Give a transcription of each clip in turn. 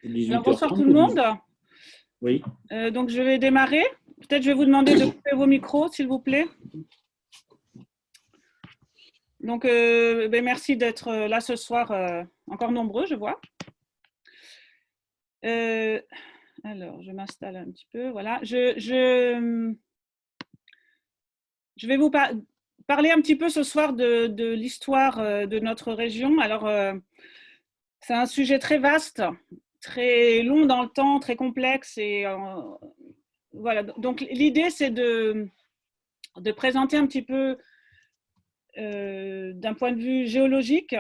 C'est Alors, bonsoir tout 18h30 le ou monde. 10? Oui. Donc, je vais démarrer. Peut-être je vais vous demander de couper vos micros, s'il vous plaît. Donc, merci d'être là ce soir, encore nombreux, je vois. Alors, je m'installe un petit peu. Voilà. Je vais vous parler un petit peu ce soir de l'histoire de notre région. Alors, c'est un sujet très vaste, très long dans le temps, très complexe. Et voilà. Donc, l'idée, c'est de présenter un petit peu d'un point de vue géologique,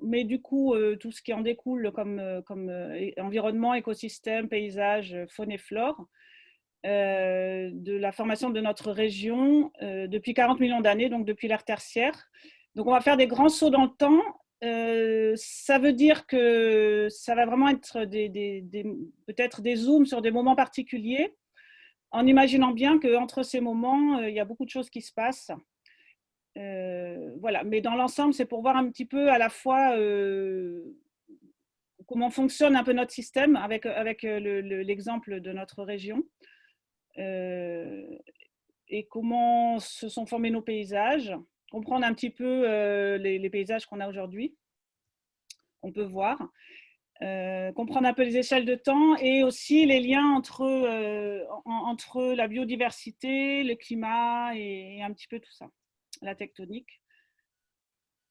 mais du coup, tout ce qui en découle comme environnement, écosystème, paysage, faune et flore, de la formation de notre région depuis 40 millions d'années, donc depuis l'ère tertiaire. Donc, on va faire des grands sauts dans le temps. Ça veut dire que ça va vraiment être peut-être des zooms sur des moments particuliers, en imaginant bien qu'entre ces moments, il y a beaucoup de choses qui se passent. Voilà, mais dans l'ensemble, c'est pour voir un petit peu à la fois comment fonctionne un peu notre système avec l'exemple de notre région et comment se sont formés nos paysages, comprendre un petit peu les paysages qu'on a aujourd'hui, qu'on peut voir, comprendre un peu les échelles de temps et aussi les liens entre la biodiversité, le climat et un petit peu tout ça, la tectonique.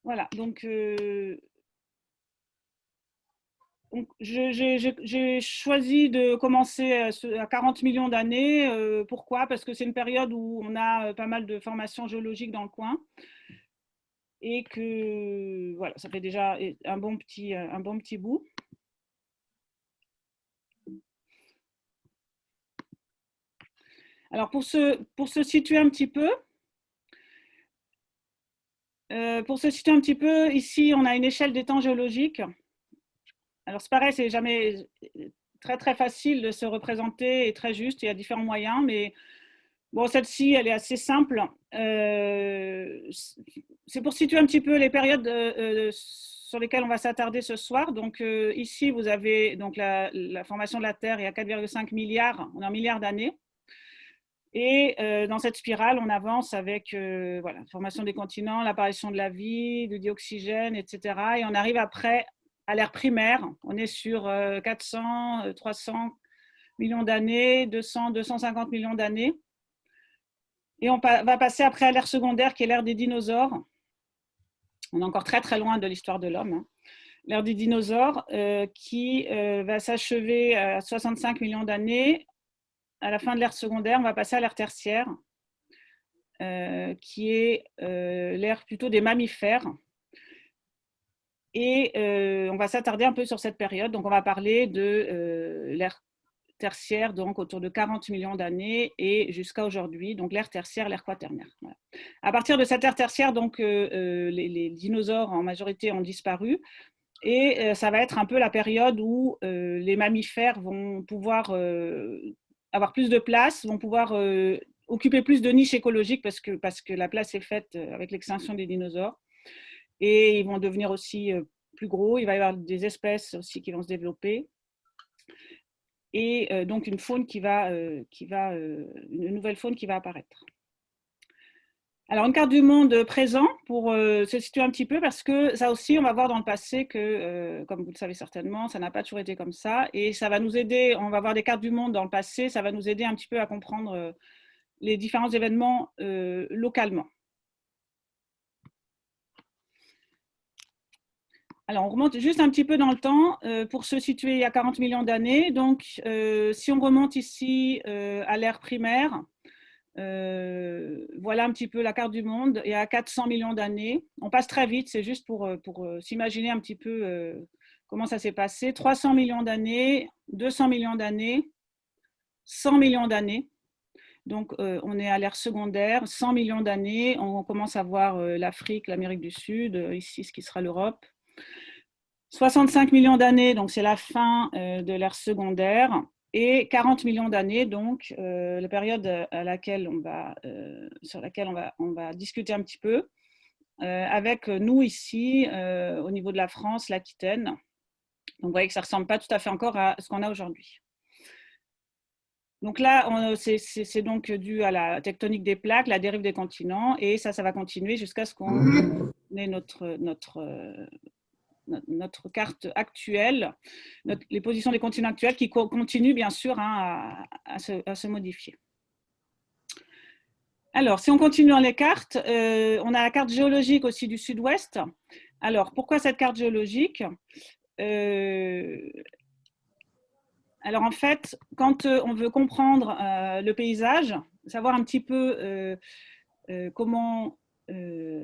Voilà, donc j'ai choisi de commencer à 40 millions d'années. Pourquoi? Parce que c'est une période où on a pas mal de formations géologiques dans le coin et que voilà, ça fait déjà un bon petit bout. Alors pour se situer un petit peu, ici on a une échelle des temps géologiques. Alors c'est pareil, c'est jamais très très facile de se représenter et très juste. Il y a différents moyens, mais bon, celle-ci, elle est assez simple. C'est pour situer un petit peu les périodes sur lesquelles on va s'attarder ce soir. Donc ici, vous avez donc la formation de la Terre il y a 4,5 milliards, on est en milliards d'années. Et dans cette spirale, on avance avec voilà, la formation des continents, l'apparition de la vie, du dioxygène, etc. Et on arrive après à l'ère primaire. On est sur 400, 300 millions d'années, 200, 250 millions d'années. Et on va passer après à l'ère secondaire, qui est l'ère des dinosaures. On est encore très très loin de l'histoire de l'homme. Hein. L'ère des dinosaures qui va s'achever à 65 millions d'années. À la fin de l'ère secondaire, on va passer à l'ère tertiaire, qui est l'ère plutôt des mammifères. Et on va s'attarder un peu sur cette période. Donc, on va parler de l'ère tertiaire, donc autour de 40 millions d'années et jusqu'à aujourd'hui, donc l'ère tertiaire, l'ère quaternaire. Voilà. À partir de cette ère tertiaire, donc les dinosaures en majorité ont disparu et ça va être un peu la période où les mammifères vont pouvoir avoir plus de place, vont pouvoir occuper plus de niches écologiques parce que la place est faite avec l'extinction des dinosaures et ils vont devenir aussi plus gros. Il va y avoir des espèces aussi qui vont se développer. Et donc une faune une nouvelle faune qui va apparaître. Alors une carte du monde présent pour se situer un petit peu parce que ça aussi on va voir dans le passé que comme vous le savez certainement ça n'a pas toujours été comme ça et ça va nous aider, on va voir des cartes du monde dans le passé, ça va nous aider un petit peu à comprendre les différents événements localement. Alors, on remonte juste un petit peu dans le temps pour se situer il y a 40 millions d'années. Donc, si on remonte ici à l'ère primaire, voilà un petit peu la carte du monde. Il y a 400 millions d'années. On passe très vite, c'est juste pour s'imaginer un petit peu comment ça s'est passé. 300 millions d'années, 200 millions d'années, 100 millions d'années. Donc, on est à l'ère secondaire, 100 millions d'années. On commence à voir l'Afrique, l'Amérique du Sud, ici ce qui sera l'Europe. 65 millions d'années, donc c'est la fin de l'ère secondaire, et 40 millions d'années, donc la période sur laquelle on va discuter un petit peu, avec nous ici, au niveau de la France, l'Aquitaine, Donc, vous voyez que ça ne ressemble pas tout à fait encore à ce qu'on a aujourd'hui. Donc là, c'est donc dû à la tectonique des plaques, la dérive des continents, et ça va continuer jusqu'à ce qu'on ait notre carte actuelle, les positions des continents actuels qui continuent bien sûr hein, à se modifier. Alors, si on continue dans les cartes, on a la carte géologique aussi du sud-ouest. Alors, pourquoi cette carte géologique? Alors, en fait, quand on veut comprendre le paysage, savoir un petit peu comment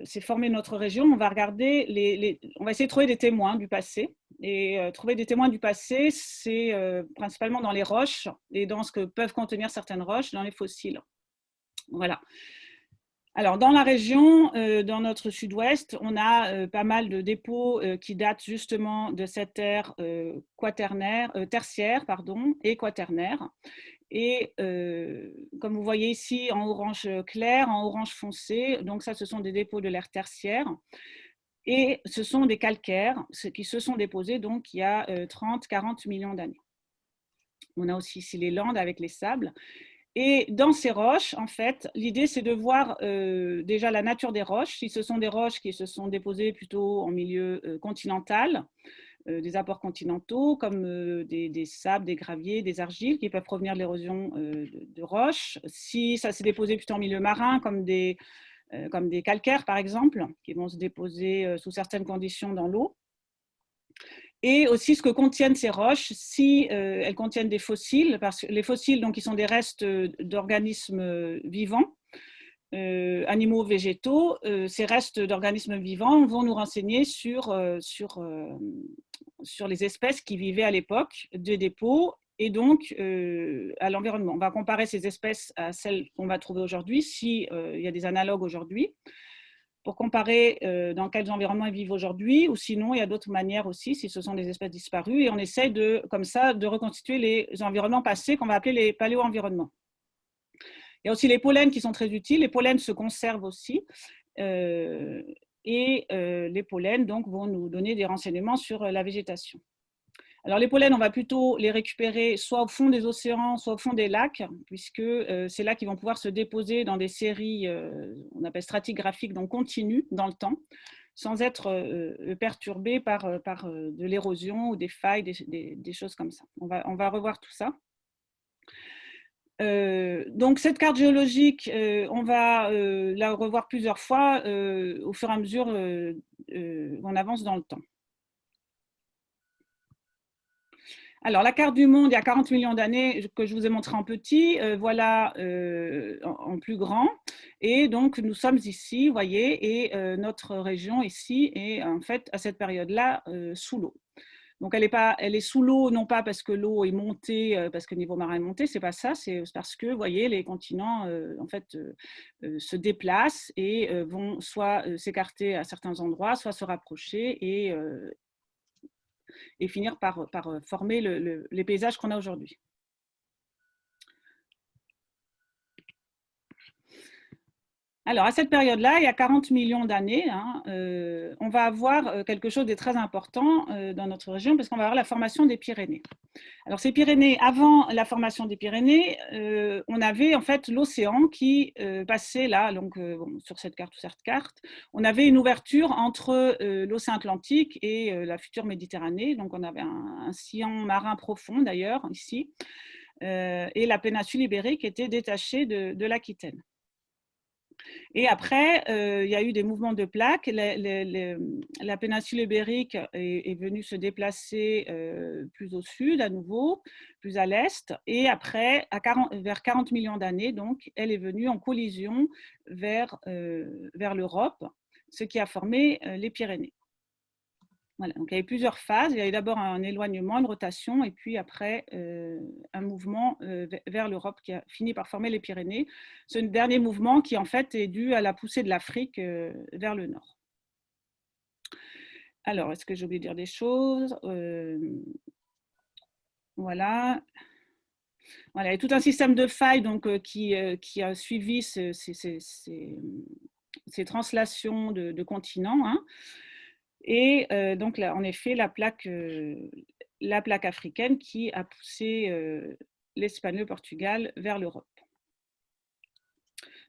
s'est formée notre région, on va regarder, on va essayer de trouver des témoins du passé. Et trouver des témoins du passé, c'est principalement dans les roches et dans ce que peuvent contenir certaines roches, dans les fossiles. Voilà. Alors, dans la région, dans notre sud-ouest, on a pas mal de dépôts qui datent justement de cette ère tertiaire et quaternaire. Et comme vous voyez ici, en orange clair, en orange foncé, donc ça, ce sont des dépôts de l'ère tertiaire. Et ce sont des calcaires qui se sont déposés donc il y a 30-40 millions d'années. On a aussi ici les landes avec les sables. Et dans ces roches, en fait, l'idée, c'est de voir déjà la nature des roches. Si ce sont des roches qui se sont déposées plutôt en milieu continental, des apports continentaux, comme des sables, des graviers, des argiles qui peuvent provenir de l'érosion de roches. Si ça s'est déposé plutôt en milieu marin, comme des calcaires, par exemple, qui vont se déposer sous certaines conditions dans l'eau. Et aussi ce que contiennent ces roches, si elles contiennent des fossiles, parce que les fossiles, donc, qui sont des restes d'organismes vivants, animaux, végétaux, ces restes d'organismes vivants vont nous renseigner sur les espèces qui vivaient à l'époque des dépôts et donc à l'environnement. On va comparer ces espèces à celles qu'on va trouver aujourd'hui, s'il y a des analogues aujourd'hui, pour comparer dans quels environnements ils vivent aujourd'hui, ou sinon il y a d'autres manières aussi, si ce sont des espèces disparues, et on essaie comme ça de reconstituer les environnements passés qu'on va appeler les paléo-environnements. Il y a aussi les pollens qui sont très utiles. Les pollens se conservent aussi. Et les pollens donc, vont nous donner des renseignements sur la végétation. Alors les pollens, on va plutôt les récupérer soit au fond des océans, soit au fond des lacs, puisque c'est là qu'ils vont pouvoir se déposer dans des séries, on appelle stratigraphiques, donc continues dans le temps, sans être perturbés par de l'érosion ou des failles, des choses comme ça. On va revoir tout ça. Donc cette carte géologique, on va la revoir plusieurs fois au fur et à mesure qu'on avance dans le temps. Alors la carte du monde il y a 40 millions d'années que je vous ai montré en petit, voilà en plus grand. Et donc nous sommes ici, vous voyez, et notre région ici est en fait à cette période-là sous l'eau. Donc, elle est sous l'eau, non pas parce que l'eau est montée, parce que le niveau marin est monté, c'est pas ça, c'est parce que, vous voyez, les continents, en fait, se déplacent et vont soit s'écarter à certains endroits, soit se rapprocher et finir par former les paysages qu'on a aujourd'hui. Alors, à cette période-là, il y a 40 millions d'années, hein, on va avoir quelque chose de très important dans notre région, parce qu'on va avoir la formation des Pyrénées. Alors, ces Pyrénées, avant la formation des Pyrénées, on avait en fait l'océan qui passait là, donc sur cette carte ou cette carte, on avait une ouverture entre l'océan Atlantique et la future Méditerranée, donc on avait un sillon marin profond d'ailleurs ici, et la péninsule ibérique était détachée de l'Aquitaine. Et après, il y a eu des mouvements de plaques. La péninsule ibérique est venue se déplacer plus au sud à nouveau, plus à l'est. Et après, vers 40 millions d'années, donc, elle est venue en collision vers l'Europe, ce qui a formé les Pyrénées. Voilà, donc il y avait plusieurs phases. Il y avait d'abord un éloignement, une rotation, et puis après un mouvement vers l'Europe qui a fini par former les Pyrénées. Ce dernier mouvement qui en fait est dû à la poussée de l'Afrique vers le nord. Alors, est-ce que j'ai oublié de dire des choses? Voilà. Voilà, il y a tout un système de failles donc, qui a suivi ces translations de continents. Hein. Et donc, là, en effet, la plaque la plaque africaine qui a poussé l'Espagne, le Portugal vers l'Europe.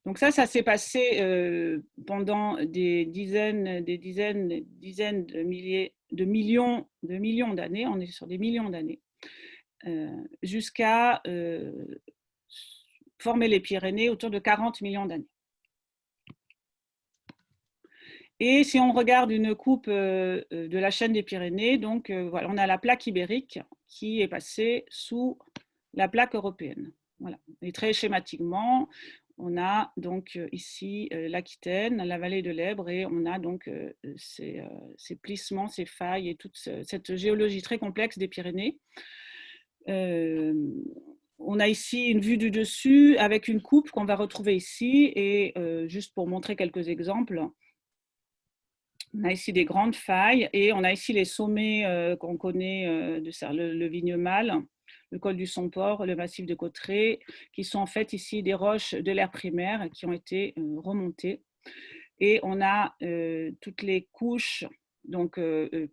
Donc ça s'est passé pendant des dizaines de millions d'années, on est sur des millions d'années, jusqu'à former les Pyrénées autour de 40 millions d'années. Et si on regarde une coupe de la chaîne des Pyrénées, donc voilà, on a la plaque ibérique qui est passée sous la plaque européenne. Voilà. Et très schématiquement, on a donc ici l'Aquitaine, la vallée de l'Èbre, et on a donc ces plissements, ces failles et toute cette géologie très complexe des Pyrénées. On a ici une vue du dessus avec une coupe qu'on va retrouver ici, et juste pour montrer quelques exemples, on a ici des grandes failles et on a ici les sommets qu'on connaît, le Vignemale, le col du Somport, le massif de Cauterets, qui sont en fait ici des roches de l'ère primaire qui ont été remontées. Et on a toutes les couches donc,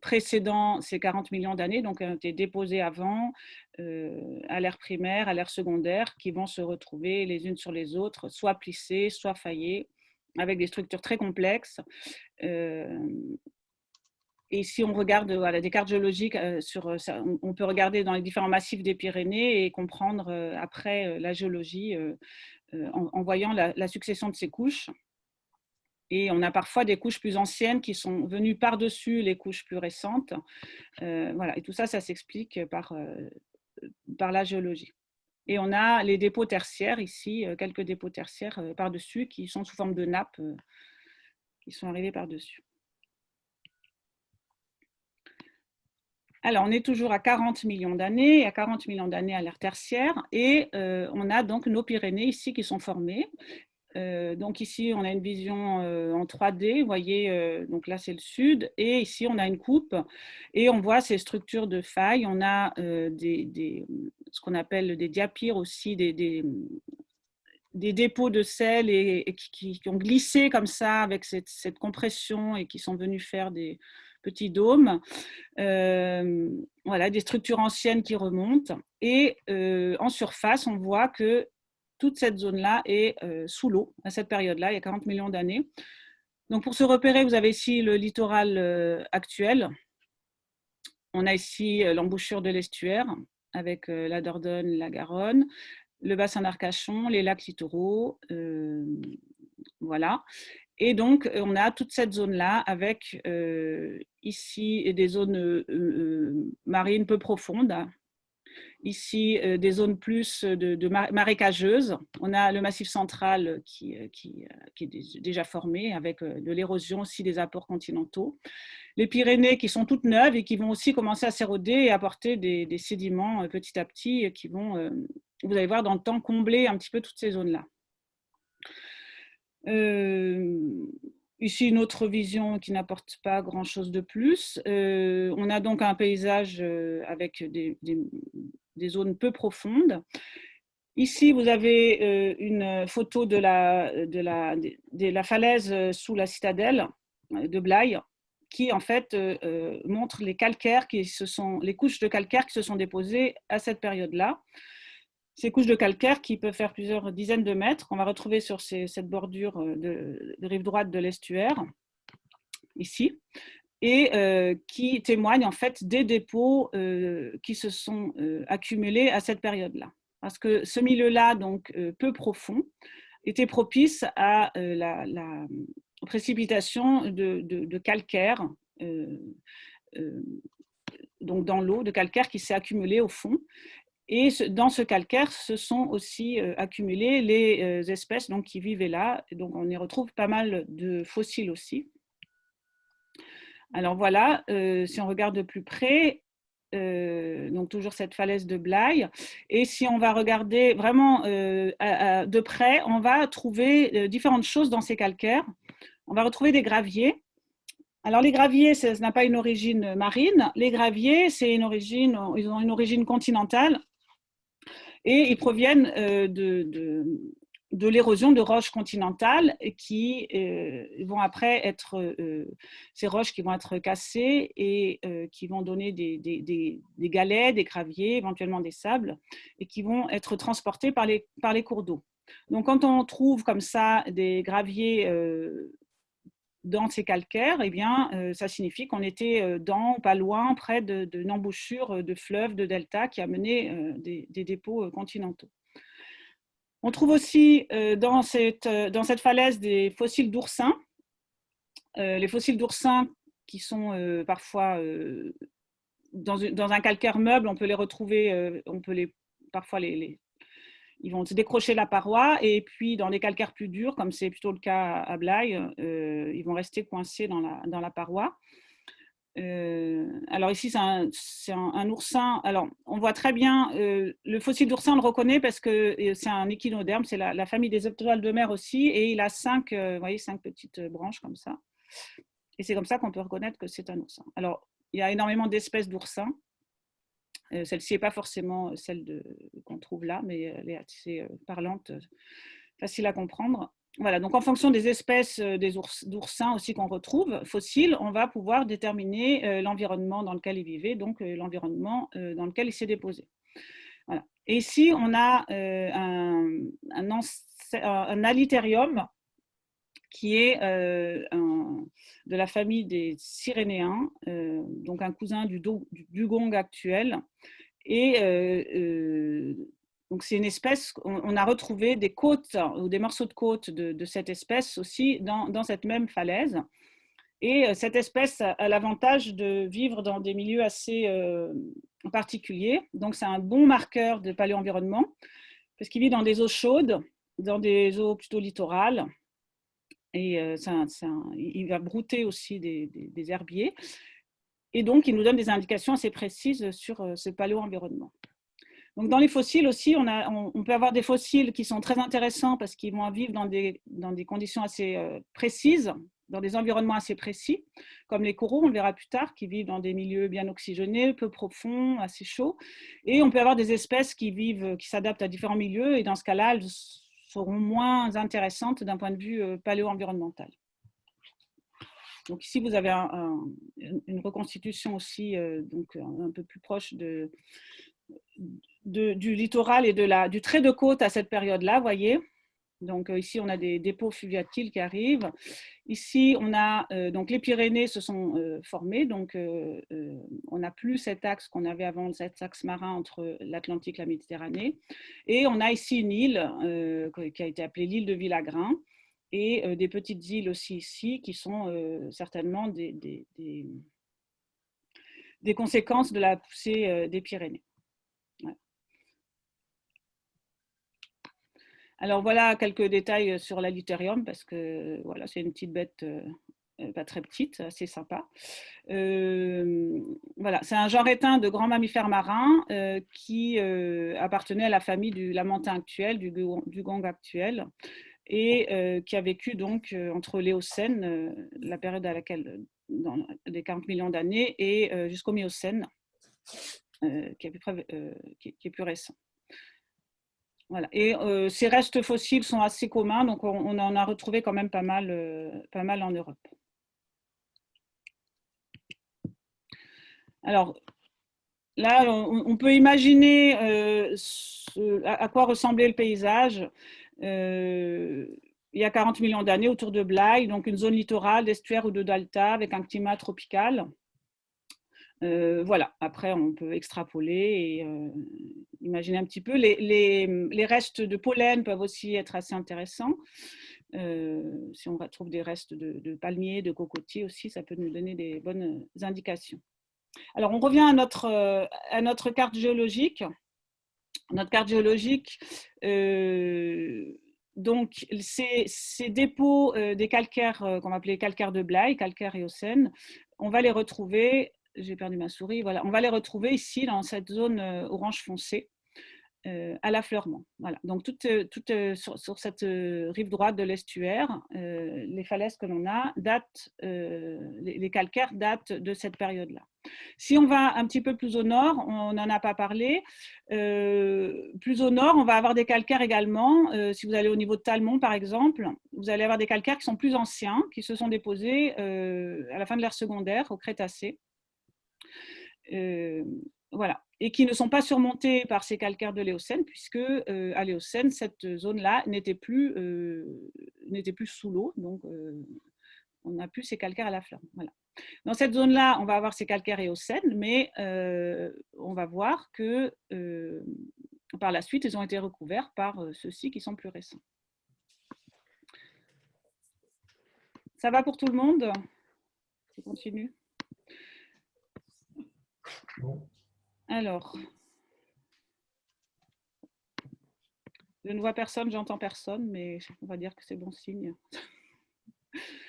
précédant ces 40 millions d'années, donc ont été déposées avant, à l'ère primaire, à l'ère secondaire, qui vont se retrouver les unes sur les autres, soit plissées, soit faillées, avec des structures très complexes. Et si on regarde voilà, des cartes géologiques, on peut regarder dans les différents massifs des Pyrénées et comprendre après la géologie en voyant la succession de ces couches. Et on a parfois des couches plus anciennes qui sont venues par-dessus les couches plus récentes. Voilà. Et tout ça, ça s'explique par la géologie. Et on a les dépôts tertiaires ici, quelques dépôts tertiaires par-dessus qui sont sous forme de nappes qui sont arrivés par-dessus. Alors, on est toujours à 40 millions d'années, à 40 millions d'années à l'ère tertiaire, et on a donc nos Pyrénées ici qui sont formées. Donc ici, on a une vision en 3D, vous voyez, donc là c'est le sud, et ici on a une coupe, et on voit ces structures de failles. On a ce qu'on appelle des diapyres aussi, des dépôts de sel qui ont glissé comme ça avec cette compression et qui sont venus faire des petits dômes. Voilà, des structures anciennes qui remontent. Et en surface, on voit que toute cette zone-là est sous l'eau à cette période-là, il y a 40 millions d'années. Donc pour se repérer, vous avez ici le littoral actuel. On a ici l'embouchure de l'estuaire avec la Dordogne, la Garonne, le bassin d'Arcachon, les lacs littoraux, voilà. Et donc, on a toute cette zone-là avec ici des zones marines peu profondes, ici des zones plus de marécageuses. On a le massif central qui est déjà formé avec de l'érosion aussi des apports continentaux. Les Pyrénées qui sont toutes neuves et qui vont aussi commencer à s'éroder et apporter des sédiments petit à petit qui vont, vous allez voir, dans le temps, combler un petit peu toutes ces zones-là. Ici, une autre vision qui n'apporte pas grand-chose de plus. On a donc un paysage avec des zones peu profondes. Ici, vous avez une photo de la falaise sous la citadelle de Blaye, qui en fait montre les calcaires les couches de calcaire qui se sont déposées à cette période-là. Ces couches de calcaire qui peuvent faire plusieurs dizaines de mètres, qu'on va retrouver sur cette bordure de rive droite de l'estuaire, ici, et qui témoignent en fait des dépôts qui se sont accumulés à cette période-là. Parce que ce milieu-là, donc peu profond, était propice à la précipitation de calcaire, donc dans l'eau, de calcaire qui s'est accumulé au fond. Et dans ce calcaire, se sont aussi accumulées les espèces donc, qui vivaient là. Et donc, on y retrouve pas mal de fossiles aussi. Alors voilà, si on regarde de plus près, donc toujours cette falaise de Blaye. Et si on va regarder vraiment de près, on va trouver différentes choses dans ces calcaires. On va retrouver des graviers. Alors les graviers, ça n'a pas une origine marine. Les graviers, ils ont une origine continentale. Et ils proviennent de l'érosion de roches continentales qui vont après être, ces roches qui vont être cassées et qui vont donner des galets, des graviers, éventuellement des sables, et qui vont être transportés par les cours d'eau. Donc, quand on trouve comme ça des graviers dans ces calcaires, eh bien, ça signifie qu'on était dans, pas loin, près d'une embouchure de fleuves, de deltas qui amenaient des dépôts continentaux. On trouve aussi dans cette falaise des fossiles d'oursins. Les fossiles d'oursins qui sont parfois dans un calcaire meuble, on peut les retrouver, parfois ils vont se décrocher la paroi, et puis dans les calcaires plus durs, comme c'est plutôt le cas à Blaye, ils vont rester coincés dans la paroi. Alors ici, c'est un oursin. Alors, on voit très bien, le fossile d'oursin, on le reconnaît parce que c'est un échinoderme, c'est la famille des étoiles de mer aussi, et il a 5 petites branches comme ça. Et c'est comme ça qu'on peut reconnaître que c'est un oursin. Alors, il y a énormément d'espèces d'oursins. Celle-ci n'est pas forcément celle qu'on trouve là, mais elle est assez parlante, facile à comprendre. Voilà, donc en fonction des espèces d'oursins aussi qu'on retrouve, fossiles, on va pouvoir déterminer l'environnement dans lequel il vivait, donc l'environnement dans lequel il s'est déposé. Voilà. Et ici, on a un alithérium qui est de la famille des Sirénéens, donc un cousin du dugong actuel. Et donc c'est une espèce, on a retrouvé des côtes ou des morceaux de côte de cette espèce aussi dans cette même falaise. Et cette espèce a l'avantage de vivre dans des milieux assez particuliers. Donc c'est un bon marqueur de paléo-environnement parce qu'il vit dans des eaux chaudes, dans des eaux plutôt littorales. Et il va brouter aussi des herbiers. Et donc, il nous donne des indications assez précises sur ce paléo-environnement. Donc, dans les fossiles aussi, on peut avoir des fossiles qui sont très intéressants parce qu'ils vont vivre dans des conditions assez précises, dans des environnements assez précis, comme les coraux, on le verra plus tard, qui vivent dans des milieux bien oxygénés, peu profonds, assez chauds. Et on peut avoir des espèces qui s'adaptent à différents milieux, et dans ce cas-là, elles seront moins intéressantes d'un point de vue paléo-environnemental. Donc ici, vous avez une reconstitution aussi donc un peu plus proche du littoral et du trait de côte à cette période-là, voyez. Donc ici, on a des dépôts fluviatiles qui arrivent. Ici, on a donc les Pyrénées se sont formées, donc on n'a plus cet axe qu'on avait avant, cet axe marin entre l'Atlantique et la Méditerranée. Et on a ici une île qui a été appelée l'île de Villagrin, et des petites îles aussi ici qui sont certainement des conséquences de la poussée des Pyrénées. Ouais. Alors voilà quelques détails sur l'alithérium parce que voilà, c'est une petite bête pas très petite, assez sympa. Voilà, c'est un genre éteint de grands mammifères marins qui appartenait à la famille du lamantin actuel, du dugong actuel, et qui a vécu donc entre l'Éocène, la période à laquelle, dans les 40 millions d'années, et jusqu'au Miocène, qui est plus récent. Voilà. Et ces restes fossiles sont assez communs, donc on en a retrouvé quand même pas mal en Europe. Alors, là, on peut imaginer à quoi ressemblait le paysage il y a 40 millions d'années autour de Blaye, donc une zone littorale, d'estuaire ou de delta avec un climat tropical. Voilà, après on peut extrapoler et imaginer un petit peu. Les restes de pollen peuvent aussi être assez intéressants. Si on retrouve des restes de palmiers, de cocotiers aussi, ça peut nous donner des bonnes indications. Alors, on revient à notre carte géologique. Notre carte géologique, donc, ces dépôts des calcaires qu'on va appeler calcaires de Blaye, calcaires éocènes, on va les retrouver, j'ai perdu ma souris, voilà, on va les retrouver ici dans cette zone orange foncé. à l'affleurement. Voilà. Donc, sur cette rive droite de l'estuaire, les falaises que l'on a datent, les calcaires datent de cette période-là. Si on va un petit peu plus au nord, on n'en a pas parlé, plus au nord, on va avoir des calcaires également. Si vous allez au niveau de Talmont, par exemple, vous allez avoir des calcaires qui sont plus anciens, qui se sont déposés à la fin de l'ère secondaire, au Crétacé. Voilà, et qui ne sont pas surmontés par ces calcaires de l'Éocène, puisque à l'Éocène, cette zone-là n'était plus sous l'eau, donc on n'a plus ces calcaires à la fleur. Voilà. Dans cette zone-là, on va avoir ces calcaires éocènes, mais on va voir que par la suite, ils ont été recouverts par ceux-ci qui sont plus récents. Ça va pour tout le monde? Je continue. Alors, je ne vois personne, j'entends personne, mais on va dire que c'est bon signe.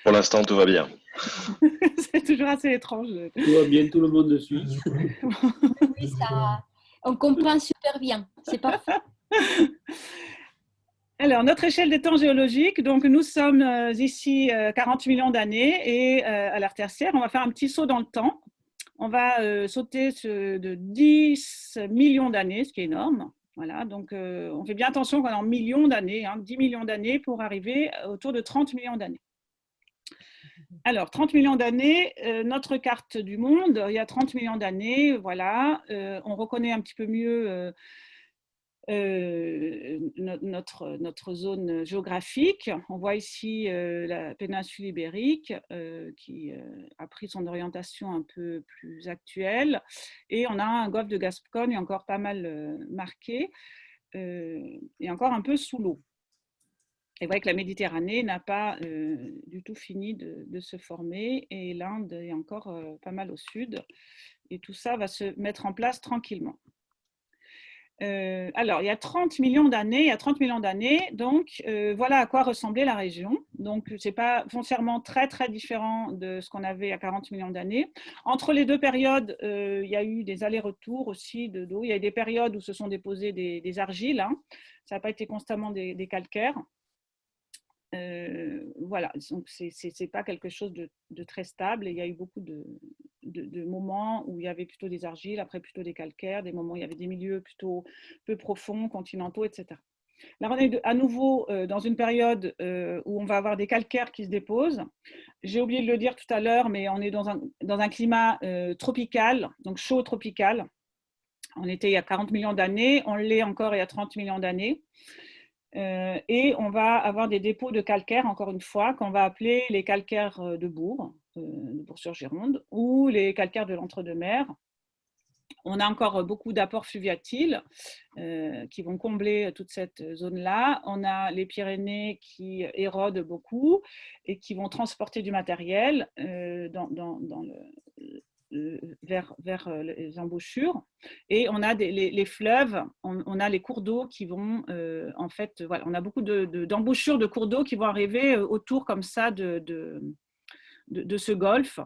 Pour l'instant, tout va bien. C'est toujours assez étrange. Tout va bien, tout le monde suit. Oui, ça, on comprend super bien. C'est parfait. Alors, notre échelle des temps géologiques, donc nous sommes ici 40 millions d'années et à l'ère tertiaire, on va faire un petit saut dans le temps. On va sauter de 10 millions d'années, ce qui est énorme. Voilà, donc on fait bien attention qu'on est en millions d'années, 10 millions d'années pour arriver autour de 30 millions d'années. Alors, 30 millions d'années, notre carte du monde, il y a 30 millions d'années, voilà, on reconnaît un petit peu mieux notre zone géographique. On voit ici la péninsule ibérique qui a pris son orientation un peu plus actuelle, et on a un golfe de Gascogne encore pas mal marqué et encore un peu sous l'eau. Et vous voyez que la Méditerranée n'a pas du tout fini de se former, et l'Inde est encore pas mal au sud, et tout ça va se mettre en place tranquillement. Alors, il y a 30 millions d'années, donc voilà à quoi ressemblait la région. Donc, ce n'est pas foncièrement très, très différent de ce qu'on avait à 40 millions d'années. Entre les deux périodes, il y a eu des allers-retours aussi d'eau. Il y a eu des périodes où se sont déposées des argiles. Ça n'a pas été constamment des calcaires. Voilà, donc c'est pas quelque chose de très stable. Et il y a eu beaucoup de moments où il y avait plutôt des argiles, après plutôt des calcaires, des moments où il y avait des milieux plutôt peu profonds, continentaux, etc. Là, on est à nouveau dans une période où on va avoir des calcaires qui se déposent. J'ai oublié de le dire tout à l'heure, mais on est dans un climat tropical, donc chaud tropical. On était il y a 40 millions d'années, on l'est encore il y a 30 millions d'années. Et on va avoir des dépôts de calcaire, encore une fois, qu'on va appeler les calcaires de Bourg-sur-Gironde, ou les calcaires de l'entre-deux-mers. On a encore beaucoup d'apports fluviatiles qui vont combler toute cette zone-là. On a les Pyrénées qui érodent beaucoup et qui vont transporter du matériel vers les embouchures, et on a les fleuves, on a les cours d'eau qui vont en fait, voilà, on a beaucoup d'embouchures de cours d'eau qui vont arriver autour comme ça de ce golfe.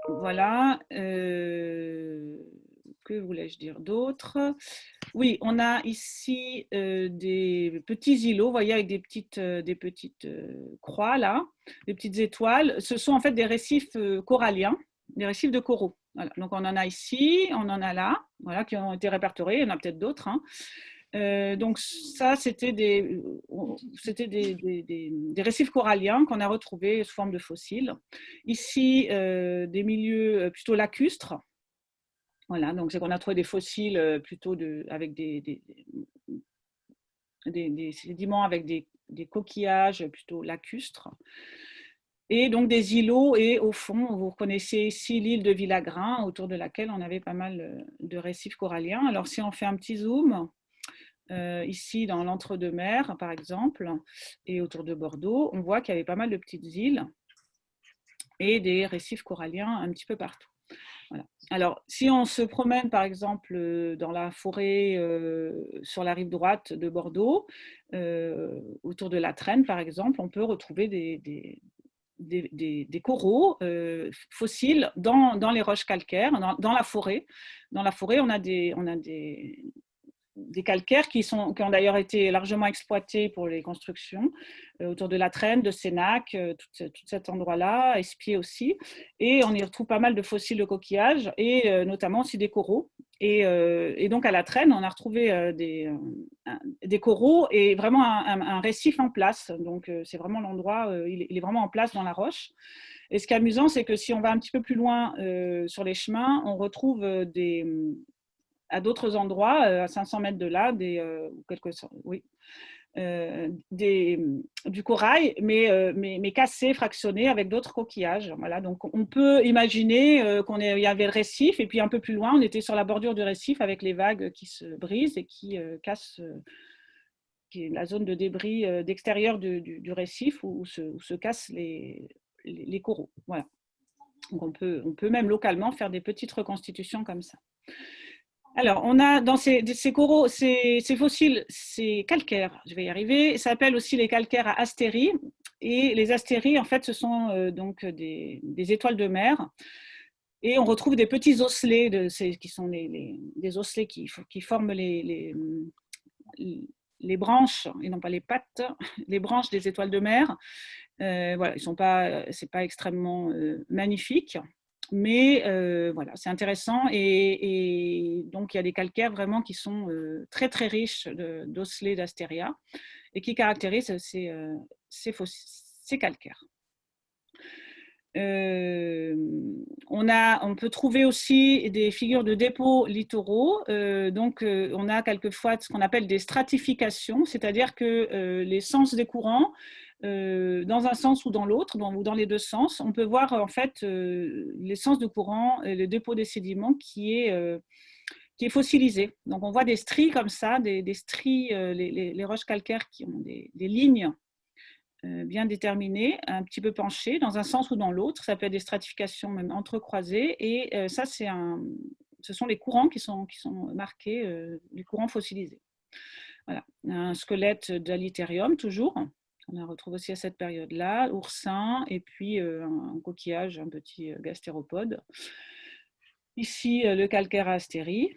Voilà. Que voulais-je dire d'autre? Oui, on a ici des petits îlots, vous voyez, avec des petites croix là, des petites étoiles. Ce sont en fait des récifs coralliens, des récifs de coraux. Voilà. Donc on en a ici, on en a là, voilà, qui ont été répertoriés. Il y en a peut-être d'autres. Donc ça, c'était des récifs coralliens qu'on a retrouvés sous forme de fossiles. Ici, des milieux plutôt lacustres. Voilà, donc c'est qu'on a trouvé des fossiles plutôt avec des sédiments avec des coquillages plutôt lacustres. Et donc des îlots, et au fond, vous reconnaissez ici l'île de Villagrin, autour de laquelle on avait pas mal de récifs coralliens. Alors si on fait un petit zoom, ici dans l'entre-deux-mers par exemple, et autour de Bordeaux, on voit qu'il y avait pas mal de petites îles et des récifs coralliens un petit peu partout. Voilà. Alors, si on se promène, par exemple, dans la forêt sur la rive droite de Bordeaux, autour de la Trenne, par exemple, on peut retrouver des coraux fossiles dans les roches calcaires, dans la forêt. Dans la forêt, on a des calcaires qui ont d'ailleurs été largement exploités pour les constructions, autour de La Trenne, de Sénac, tout cet endroit-là, Espier aussi. Et on y retrouve pas mal de fossiles de coquillages, et notamment aussi des coraux. Et donc à La Trenne, on a retrouvé des coraux et vraiment un récif en place. Donc c'est vraiment l'endroit, il est vraiment en place dans la roche. Et ce qui est amusant, c'est que si on va un petit peu plus loin sur les chemins, on retrouve à d'autres endroits, à 500 mètres de là, du corail, mais cassé, fractionné avec d'autres coquillages. Voilà, donc on peut imaginer qu'il y avait le récif, et puis un peu plus loin, on était sur la bordure du récif avec les vagues qui se brisent et qui cassent, qui est la zone de débris d'extérieur du récif où se cassent les coraux. Voilà. Donc on peut même localement faire des petites reconstitutions comme ça. Alors, on a dans ces coraux, ces fossiles, c'est calcaire, je vais y arriver. Ça s'appelle aussi les calcaires à astéries. Et les astéries, en fait, ce sont donc des étoiles de mer. Et on retrouve des petits osselets, qui sont des osselets qui forment les branches, et non pas les pattes, les branches des étoiles de mer. Voilà, c'est pas extrêmement magnifique. Mais voilà, c'est intéressant, et donc il y a des calcaires vraiment qui sont très très riches d'osselets d'astéria et qui caractérisent ces calcaires. On peut trouver aussi des figures de dépôts littoraux. Donc on a quelquefois ce qu'on appelle des stratifications, c'est-à-dire que les sens des courants, dans un sens ou dans l'autre, ou dans les deux sens, on peut voir en fait l'essence de courant, le dépôt des sédiments qui est fossilisé. Donc on voit des stries comme ça, des stries, les roches calcaires qui ont des lignes bien déterminées, un petit peu penchées, dans un sens ou dans l'autre. Ça peut être des stratifications même entrecroisées, et ça ce sont les courants qui sont marqués, les courants fossilisés. Voilà, un squelette d'Aliterium toujours. On la retrouve aussi à cette période-là, oursin, et puis un coquillage, un petit gastéropode. Ici, le calcaire à astérie.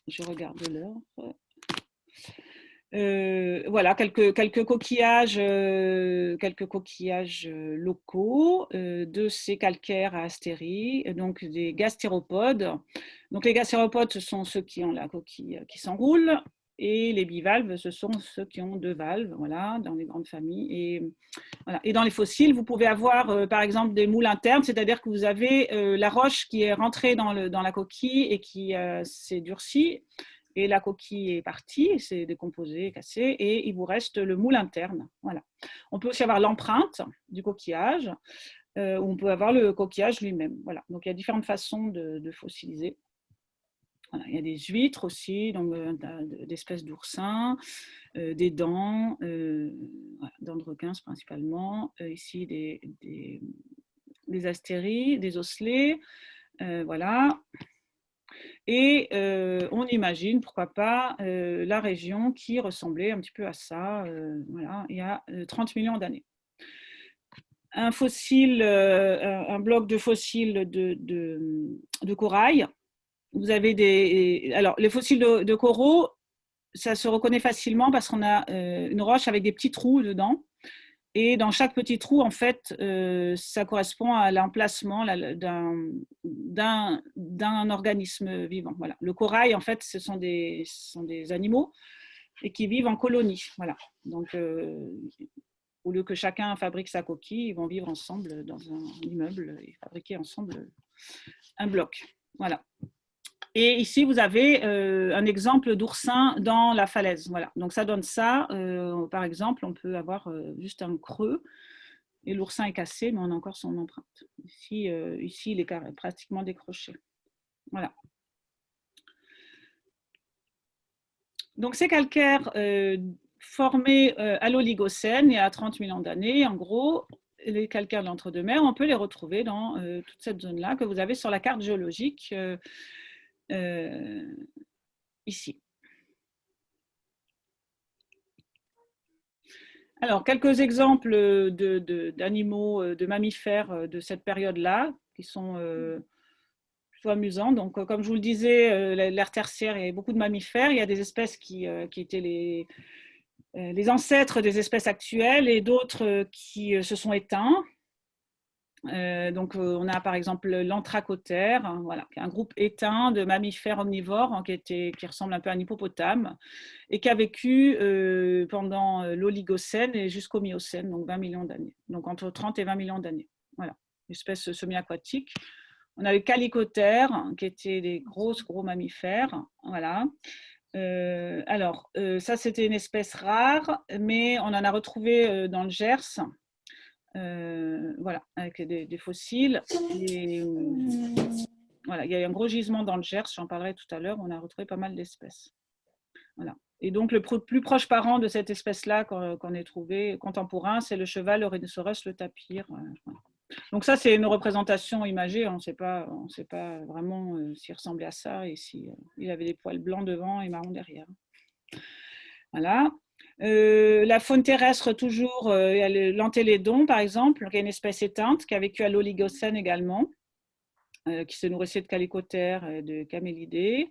Je regarde l'heure. Voilà, quelques coquillages locaux de ces calcaires à astérie, donc des gastéropodes. Donc les gastéropodes, ce sont ceux qui ont la coquille qui s'enroule. Et les bivalves, ce sont ceux qui ont deux valves, voilà, dans les grandes familles. Et, voilà. Et dans les fossiles, vous pouvez avoir, par exemple, des moules internes, c'est-à-dire que vous avez la roche qui est rentrée dans la coquille et qui s'est durcie, et la coquille est partie, c'est décomposé, cassé, et il vous reste le moule interne. Voilà. On peut aussi avoir l'empreinte du coquillage, ou on peut avoir le coquillage lui-même. Voilà. Donc il y a différentes façons de fossiliser. Voilà, il y a des huîtres aussi, donc d'espèces d'oursins, des dents, voilà, dents de requins principalement. Ici, des astéries, des osselets, voilà. Et on imagine, pourquoi pas, la région qui ressemblait un petit peu à ça, voilà, il y a 30 millions d'années. Un fossile, un bloc de fossiles de corail. Vous avez alors, les fossiles de coraux, ça se reconnaît facilement parce qu'on a une roche avec des petits trous dedans. Et dans chaque petit trou, en fait, ça correspond à l'emplacement d'un organisme vivant. Voilà. Le corail, en fait, ce sont des animaux et qui vivent en colonie. Voilà. Donc, au lieu que chacun fabrique sa coquille, ils vont vivre ensemble dans un immeuble et fabriquer ensemble un bloc. Voilà. Et ici, vous avez un exemple d'oursin dans la falaise. Voilà. Donc, ça donne ça. Par exemple, on peut avoir juste un creux et l'oursin est cassé, mais on a encore son empreinte. Ici, il est pratiquement décroché. Voilà. Donc, ces calcaires formés à l'Oligocène, il y a 30 millions d'années, en gros, les calcaires de l'entre-deux-mers, on peut les retrouver dans toute cette zone-là que vous avez sur la carte géologique ici. Alors, quelques exemples d'animaux, de mammifères de cette période-là, qui sont plutôt amusants. Donc, comme je vous le disais, l'ère tertiaire, il y avait beaucoup de mammifères. Il y a des espèces qui étaient les ancêtres des espèces actuelles et d'autres qui se sont éteints. Donc, on a par exemple l'anthracotère, hein, voilà, qui est un groupe éteint de mammifères omnivores hein, qui ressemble un peu à un hippopotame et qui a vécu pendant l'Oligocène et jusqu'au Miocène, donc 20 millions d'années. Donc, entre 30 et 20 millions d'années. Voilà, espèce semi-aquatique. On a les calicotères, hein, qui étaient des gros mammifères. Voilà. Alors, ça, c'était une espèce rare, mais on en a retrouvé dans le Gers. Voilà, avec des fossiles. Et, voilà, il y a un gros gisement dans le Gers, j'en parlerai tout à l'heure, on a retrouvé pas mal d'espèces. Voilà. Et donc, le plus proche parent de cette espèce-là qu'on ait trouvé contemporain, c'est le cheval, le rhinocéros, le tapir. Voilà. Donc ça, c'est une représentation imagée, on ne sait pas vraiment s'il ressemblait à ça et s'il avait des poils blancs devant et marrons derrière. Voilà. La faune terrestre, toujours, il y a l'antélédon, par exemple, qui est une espèce éteinte, qui a vécu à l'Oligocène également, qui se nourrissait de calicotères et de camélidés,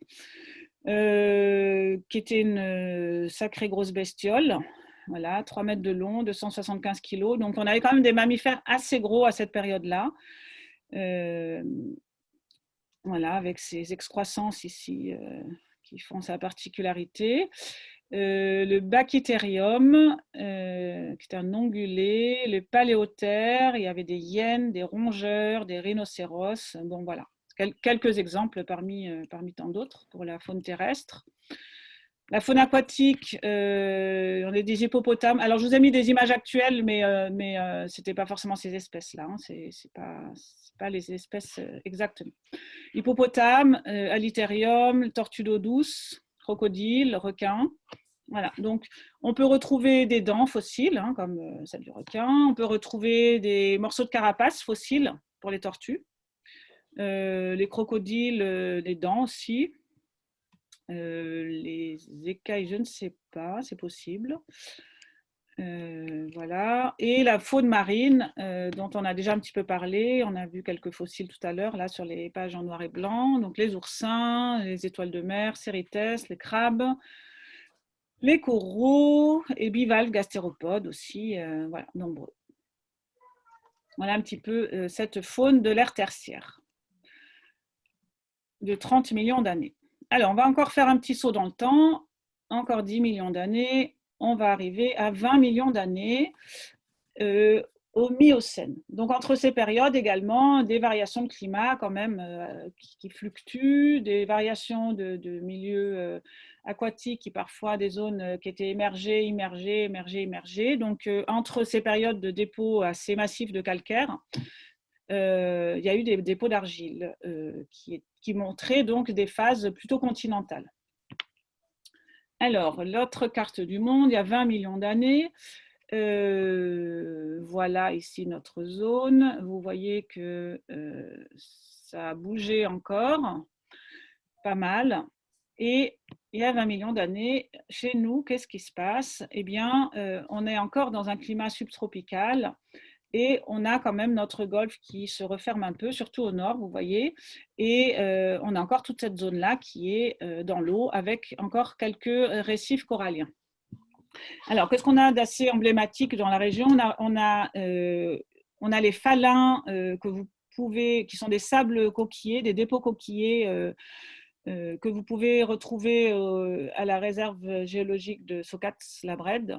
qui était une sacrée grosse bestiole, voilà, 3 mètres de long, 275 kilos. Donc, on avait quand même des mammifères assez gros à cette période-là. Voilà, avec ces excroissances ici qui font sa particularité. Le Bachytherium, qui est un ongulé, le Paléothère, il y avait des hyènes, des rongeurs, des rhinocéros. Bon, voilà, quelques exemples parmi tant d'autres pour la faune terrestre. La faune aquatique, on a des hippopotames. Alors, je vous ai mis des images actuelles, mais ce n'était pas forcément ces espèces-là. Hein. Ce n'est pas les espèces exactement. Hippopotame, Aliterium, tortue d'eau douce, crocodile, requin. Voilà, donc on peut retrouver des dents fossiles, hein, comme celle du requin. On peut retrouver des morceaux de carapace fossiles pour les tortues. Les crocodiles, des dents aussi. Les écailles, je ne sais pas, c'est possible. Voilà. Et la faune marine, dont on a déjà un petit peu parlé, on a vu quelques fossiles tout à l'heure, là sur les pages en noir et blanc. Donc les oursins, les étoiles de mer, cérites, les crabes, les coraux et bivalves gastéropodes aussi, voilà, nombreux. Voilà un petit peu cette faune de l'ère tertiaire, de 30 millions d'années. Alors, on va encore faire un petit saut dans le temps, encore 10 millions d'années, on va arriver à 20 millions d'années au Miocène. Donc, entre ces périodes également, des variations de climat quand même qui fluctuent, des variations de milieux aquatiques qui parfois des zones qui étaient émergées, immergées. Donc, entre ces périodes de dépôts assez massifs de calcaire, il y a eu des dépôts d'argile qui montraient donc des phases plutôt continentales. Alors, l'autre carte du monde, il y a 20 millions d'années. Voilà ici notre zone. Vous voyez que ça a bougé encore, pas mal. Et il y a 20 millions d'années, chez nous, qu'est-ce qui se passe? Eh bien, on est encore dans un climat subtropical. Et on a quand même notre golfe qui se referme un peu, surtout au nord, vous voyez. Et on a encore toute cette zone-là qui est dans l'eau avec encore quelques récifs coralliens. Alors, qu'est-ce qu'on a d'assez emblématique dans la région? On a les falins qui sont des sables coquillers, des dépôts coquillers que vous pouvez retrouver à la réserve géologique de Socats-la-Brède.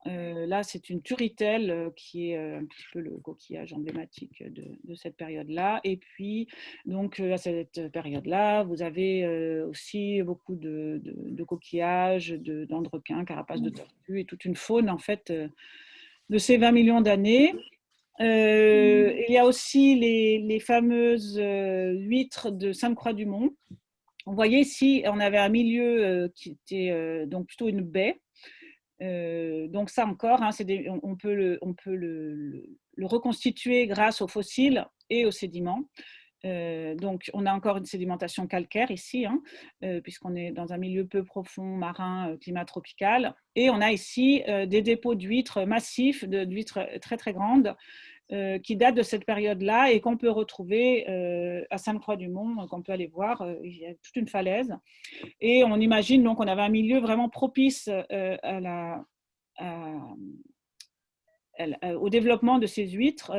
Là, c'est une turritelle qui est un petit peu le coquillage emblématique de cette période-là. Et puis, donc, à cette période-là, vous avez aussi beaucoup de coquillages, dents de requin, carapaces de tortue et toute une faune, en fait, de ces 20 millions d'années. Il y a aussi les fameuses huîtres de Sainte-Croix-du-Mont. Vous voyez ici, on avait un milieu qui était donc plutôt une baie. Donc ça encore, hein, on peut le reconstituer grâce aux fossiles et aux sédiments. Donc, on a encore une sédimentation calcaire ici, hein, puisqu'on est dans un milieu peu profond, marin, climat tropical. Et on a ici des dépôts d'huîtres massifs, d'huîtres très, très grandes, qui datent de cette période-là et qu'on peut retrouver à Sainte-Croix-du-Mont, qu'on peut aller voir. Il y a toute une falaise. Et on imagine donc qu'on avait un milieu vraiment propice au développement de ces huîtres,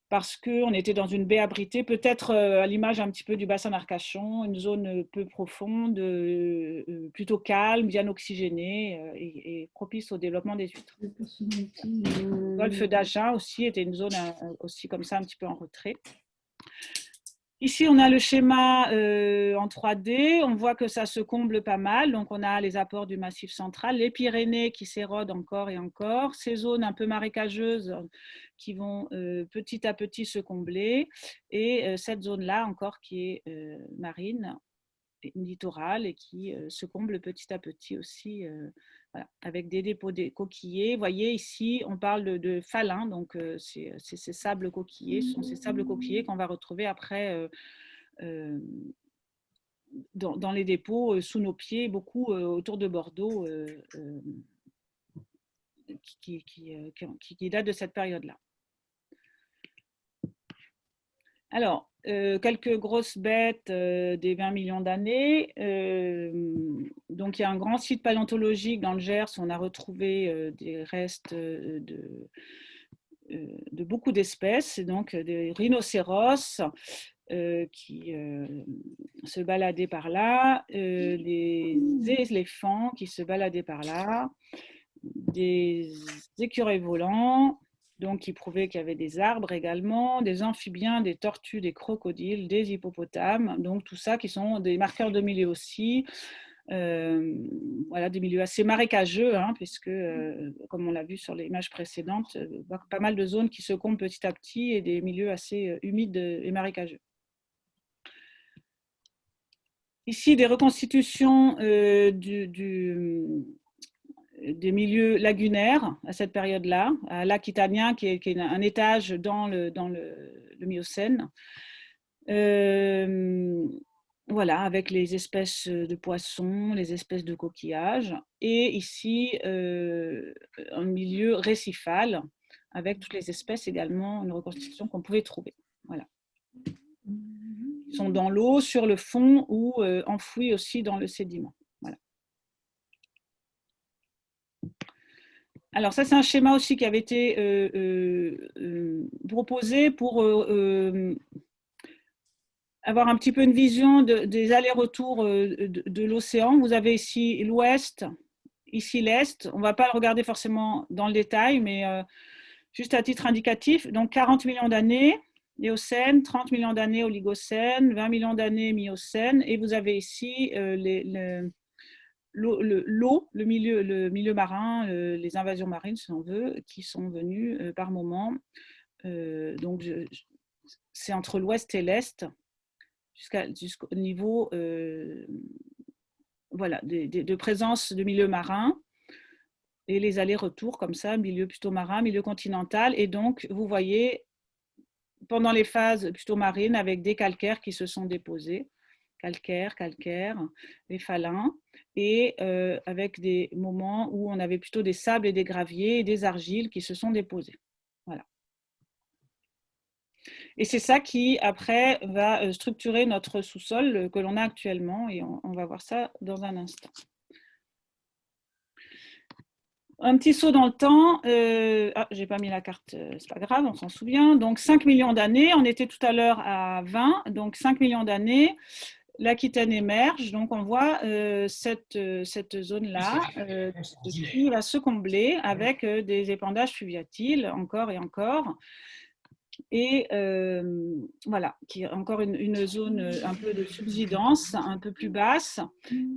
parce qu'on était dans une baie abritée, peut-être à l'image un petit peu du bassin d'Arcachon, une zone peu profonde, plutôt calme, bien oxygénée et propice au développement des huîtres. Le golfe d'Agen aussi était une zone aussi comme ça, un petit peu en retrait. Ici, on a le schéma en 3D. On voit que ça se comble pas mal. Donc, on a les apports du Massif central, les Pyrénées qui s'érodent encore et encore, ces zones un peu marécageuses qui vont petit à petit se combler, et cette zone-là encore qui est marine, littorale, et qui se comble petit à petit aussi, voilà, avec des dépôts de coquillers. Vous voyez ici, on parle de falins, donc c'est ces sables coquillers, ce sont ces sables coquillers qu'on va retrouver après dans les dépôts sous nos pieds, beaucoup autour de Bordeaux, qui datent de cette période-là. Alors, quelques grosses bêtes des 20 millions d'années. Donc, il y a un grand site paléontologique dans le Gers où on a retrouvé des restes de beaucoup d'espèces, donc des rhinocéros qui se baladaient par là, des éléphants qui se baladaient par là, des écureuils volants, donc qui prouvaient qu'il y avait des arbres également, des amphibiens, des tortues, des crocodiles, des hippopotames, donc tout ça qui sont des marqueurs de milieu aussi. Voilà, des milieux assez marécageux, hein, puisque, comme on l'a vu sur les images précédentes, pas mal de zones qui se comblent petit à petit et des milieux assez humides et marécageux. Ici, des reconstitutions des milieux lagunaires à cette période-là, à l'Aquitania, qui est un étage dans le Miocène. Voilà, avec les espèces de poissons, les espèces de coquillages. Et ici, un milieu récifal, avec toutes les espèces également, une reconstitution qu'on pouvait trouver. Voilà. Ils sont dans l'eau, sur le fond ou enfouis aussi dans le sédiment. Voilà. Alors ça, c'est un schéma aussi qui avait été proposé pour avoir un petit peu une vision des allers-retours de l'océan. Vous avez ici l'ouest, ici l'est. On ne va pas le regarder forcément dans le détail, mais juste à titre indicatif. Donc 40 millions d'années, Éocène, 30 millions d'années Oligocène, 20 millions d'années Miocène. Et vous avez ici l'eau, le milieu marin, les invasions marines, si on veut, qui sont venues par moments. Donc, c'est entre l'ouest et l'est, jusqu'au niveau voilà, de présence de milieu marin, et les allers-retours comme ça, milieu plutôt marin, milieu continental. Et donc, vous voyez, pendant les phases plutôt marines, avec des calcaires qui se sont déposés, calcaire, les falins, et avec des moments où on avait plutôt des sables et des graviers et des argiles qui se sont déposés. Voilà. Et c'est ça qui, après, va structurer notre sous-sol que l'on a actuellement, et on va voir ça dans un instant. Un petit saut dans le temps. J'ai pas mis la carte, c'est pas grave, on s'en souvient. Donc 5 millions d'années, on était tout à l'heure à 20, donc 5 millions d'années. L'Aquitaine émerge, donc on voit cette zone-là qui va se combler avec des épandages fluviatiles encore et encore. Et voilà, qui est encore une zone un peu de subsidence, un peu plus basse,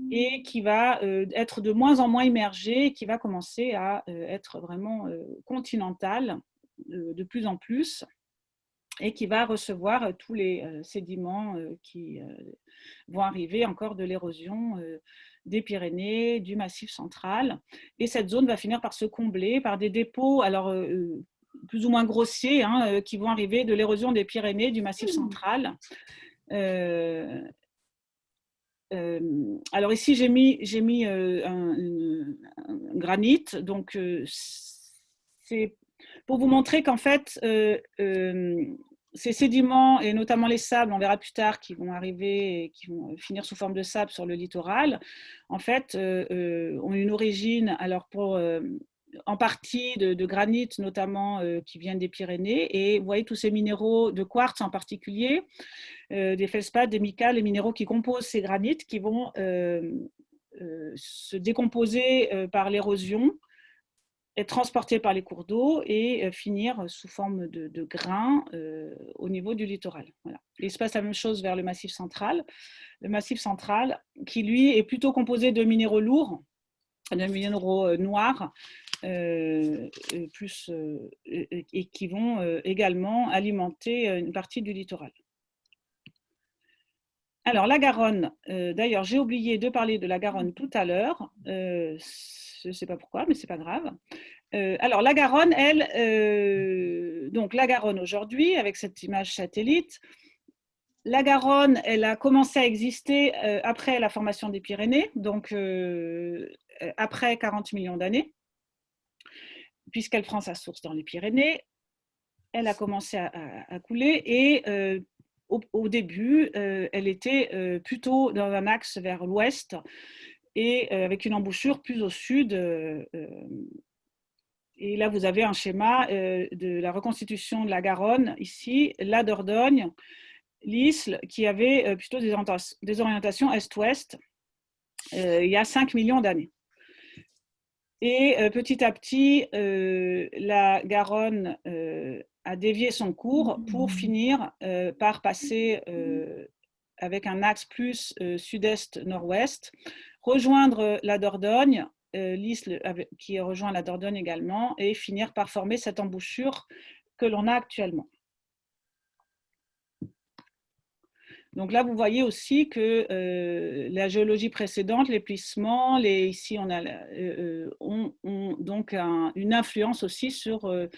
et qui va être de moins en moins immergée, qui va commencer à être vraiment continentale de plus en plus, et qui va recevoir tous les sédiments qui vont arriver, encore de l'érosion des Pyrénées, du Massif central. Et cette zone va finir par se combler par des dépôts. Alors, plus ou moins grossiers hein, qui vont arriver de l'érosion des Pyrénées, du Massif central. Alors ici, j'ai mis un granit, donc c'est pour vous montrer qu'en fait, ces sédiments, et notamment les sables, on verra plus tard, qui vont arriver et qui vont finir sous forme de sable sur le littoral, en fait, ont une origine, alors en partie de granit, notamment qui viennent des Pyrénées, et vous voyez tous ces minéraux de quartz en particulier, des feldspaths, des micas, les minéraux qui composent ces granites qui vont se décomposer par l'érosion, être transportés par les cours d'eau et finir sous forme de grains au niveau du littoral. Voilà. Il se passe la même chose vers le Massif central. Le Massif central, qui lui est plutôt composé de minéraux lourds, de minéraux noirs, et qui vont également alimenter une partie du littoral. Alors, la Garonne, d'ailleurs, j'ai oublié de parler de la Garonne tout à l'heure. Je ne sais pas pourquoi, mais ce n'est pas grave. Alors, la Garonne, elle, donc la Garonne aujourd'hui, avec cette image satellite, la Garonne, elle a commencé à exister après la formation des Pyrénées, donc après 40 millions d'années, puisqu'elle prend sa source dans les Pyrénées. Elle a commencé à couler et au début, elle était plutôt dans un axe vers l'ouest et avec une embouchure plus au sud. Et là, vous avez un schéma de la reconstitution de la Garonne, ici, la Dordogne, l'Isle, qui avait plutôt des orientations est-ouest il y a 5 millions d'années. Et petit à petit, la Garonne a dévié son cours pour finir par passer avec un axe plus sud-est-nord-ouest, rejoindre la Dordogne, l'Isle qui rejoint la Dordogne également, et finir par former cette embouchure que l'on a actuellement. Donc là, vous voyez aussi que la géologie précédente, les plissements, ici on a ont donc une influence aussi sur le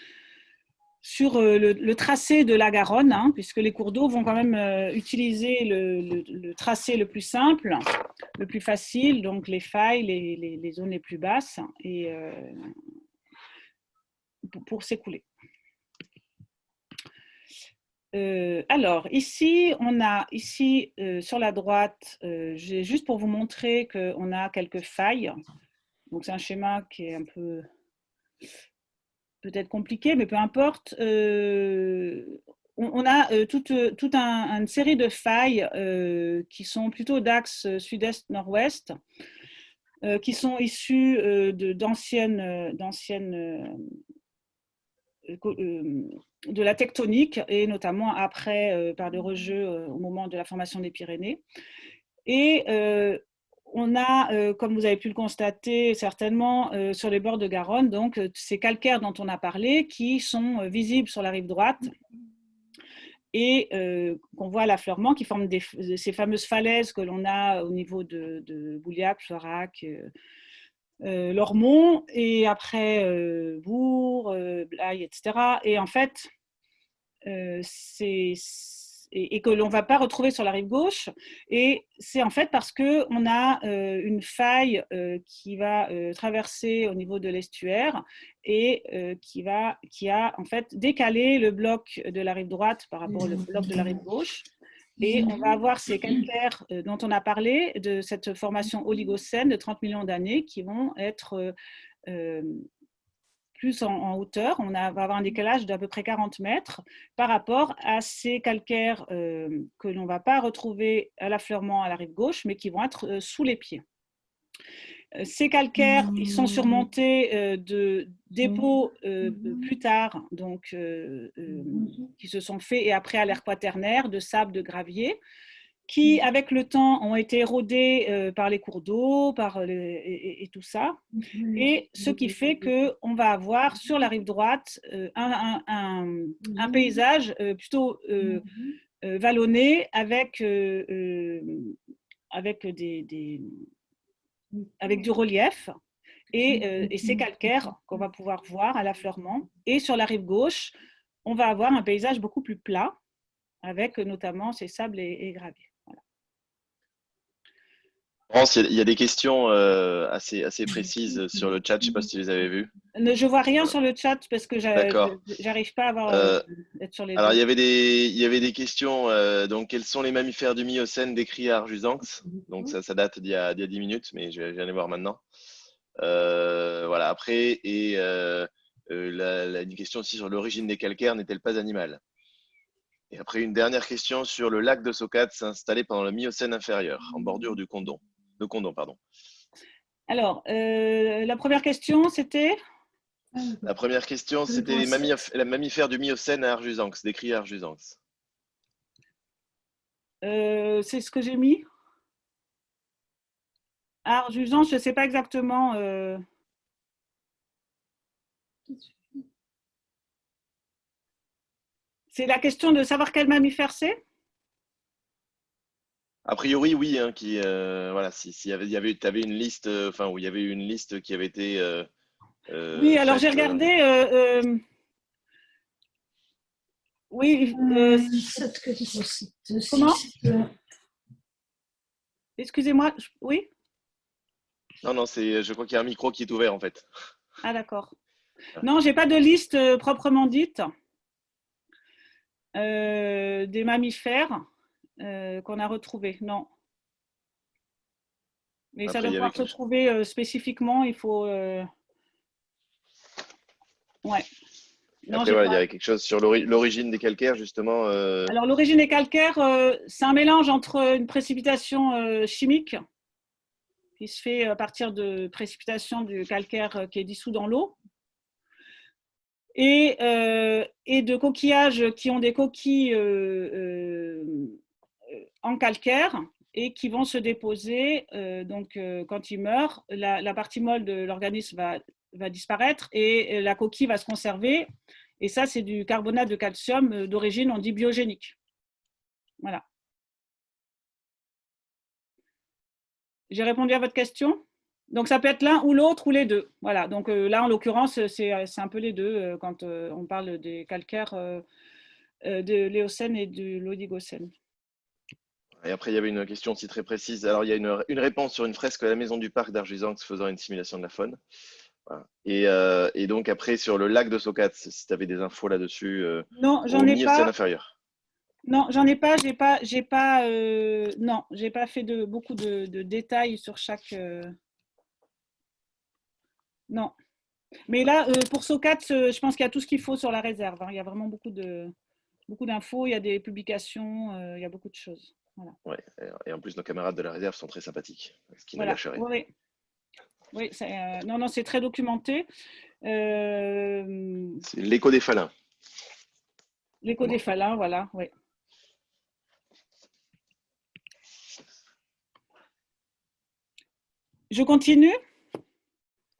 tracé de la Garonne, hein, puisque les cours d'eau vont quand même utiliser le tracé le plus simple, le plus facile, donc les failles, les zones les plus basses, et pour s'écouler. Alors, ici, on a sur la droite, juste pour vous montrer qu'on a quelques failles. Donc, c'est un schéma qui est un peu peut-être compliqué, mais peu importe. On a toute une série de failles qui sont plutôt d'axe sud-est-nord-ouest, qui sont issues d'anciennes de la tectonique et notamment après par des rejets au moment de la formation des Pyrénées. Et on a, comme vous avez pu le constater certainement, sur les bords de Garonne, donc ces calcaires dont on a parlé qui sont visibles sur la rive droite et qu'on voit à l'affleurement, qui forment ces fameuses falaises que l'on a au niveau de Bouliac, Florac, Lormont, et après Bourg, Blaye, etc. Et en fait, et que l'on ne va pas retrouver sur la rive gauche. Et c'est en fait parce qu'on a une faille qui va traverser au niveau de l'estuaire et qui a en fait décalé le bloc de la rive droite par rapport au bloc de la rive gauche. Et on va avoir ces calcaires dont on a parlé, de cette formation oligocène de 30 millions d'années qui vont être plus en hauteur. On va avoir un décalage d'à peu près 40 mètres par rapport à ces calcaires que l'on ne va pas retrouver à l'affleurement à la rive gauche, mais qui vont être sous les pieds. Ces calcaires, ils sont surmontés de dépôts plus tard, donc, qui se sont faits et après à l'ère quaternaire, de sable, de gravier, qui, avec le temps, ont été érodés par les cours d'eau, et tout ça. Et ce qui fait qu'on va avoir sur la rive droite un paysage plutôt vallonné avec du relief. et c'est calcaire qu'on va pouvoir voir à l'affleurement. Et sur la rive gauche, on va avoir un paysage beaucoup plus plat, avec notamment ces sables et graviers. Voilà. France, il y a des questions assez précises sur le chat. Je ne sais pas si tu les avais vues. Je vois rien sur le chat parce que D'accord. j'arrive pas à avoir être sur les Alors, deux. il y avait des questions. Donc, quels sont les mammifères du Miocène décrits à Arjusanx? Donc, ça date d'il y a 10 minutes, mais je vais aller voir maintenant. Voilà. Après, une question aussi sur l'origine des calcaires n'est-elle pas animale? Et après, une dernière question sur le lac de Socate installé pendant le Miocène inférieur, en bordure de Condon, pardon. Alors, la première question, c'était? La première question, c'était les mammifères du Miocène à Arjusanx, décrits à Arjusanx. C'est ce que j'ai mis. Arjusanx, je ne sais pas exactement. C'est la question de savoir quel mammifère c'est? A priori, oui. Hein, voilà, s'il y avait une liste, où il y avait une liste qui avait été. Oui, alors j'ai faite, regardé. Oui. Comment? Excusez-moi. Oui? Non, je crois qu'il y a un micro qui est ouvert en fait. Ah, d'accord. Non, j'ai pas de liste proprement dite des mammifères qu'on a retrouvés. Non. Mais Après, ça doit pouvoir se trouver spécifiquement. Il faut. Ouais. Non, Après, voilà, il y avait quelque chose sur l'origine des calcaires, justement. Alors, l'origine des calcaires, c'est un mélange entre une précipitation chimique qui se fait à partir de précipitation du calcaire qui est dissous dans l'eau et de coquillages qui ont des coquilles en calcaire et qui vont se déposer. Donc, quand ils meurent, la partie molle de l'organisme va disparaître et la coquille va se conserver. Et ça, c'est du carbonate de calcium d'origine, on dit biogénique. Voilà. J'ai répondu à votre question? Donc, ça peut être l'un ou l'autre ou les deux. Voilà. Donc, là, en l'occurrence, c'est un peu les deux quand on parle des calcaires de l'Éocène et de l'Oligocène. Et après, il y avait une question aussi très précise. Alors, il y a une réponse sur une fresque à la maison du parc d'Arjusanx faisant une simulation de la faune. Voilà. Et donc, après, sur le lac de Socate, si tu avais des infos là-dessus, non, j'en au ai Miocène pas. inférieur. Non, j'en ai pas. Non, j'ai pas fait beaucoup de détails sur chaque. Non. Mais là, pour Socate, je pense qu'il y a tout ce qu'il faut sur la réserve. Hein. Il y a vraiment beaucoup d'infos. Il y a des publications. Il y a beaucoup de choses. Voilà. Ouais. Et en plus, nos camarades de la réserve sont très sympathiques, ce qui ne Voilà. gâche rien. Oui, non, c'est très documenté. C'est l'écho des Falins. L'écho des Falins, voilà, oui. Je continue?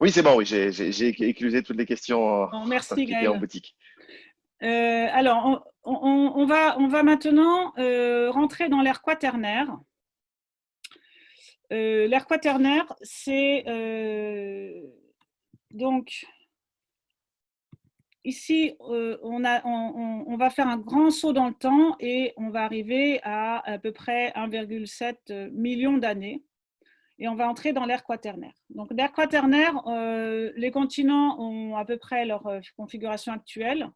Oui, c'est bon, oui, j'ai éclusé toutes les questions Merci, qui étaient en boutique. Alors, on va maintenant rentrer dans l'ère quaternaire. L'ère quaternaire, c'est donc ici, on va faire un grand saut dans le temps et on va arriver à peu près 1,7 million d'années. Et on va entrer dans l'ère quaternaire. Donc, l'ère quaternaire, les continents ont à peu près leur configuration actuelle.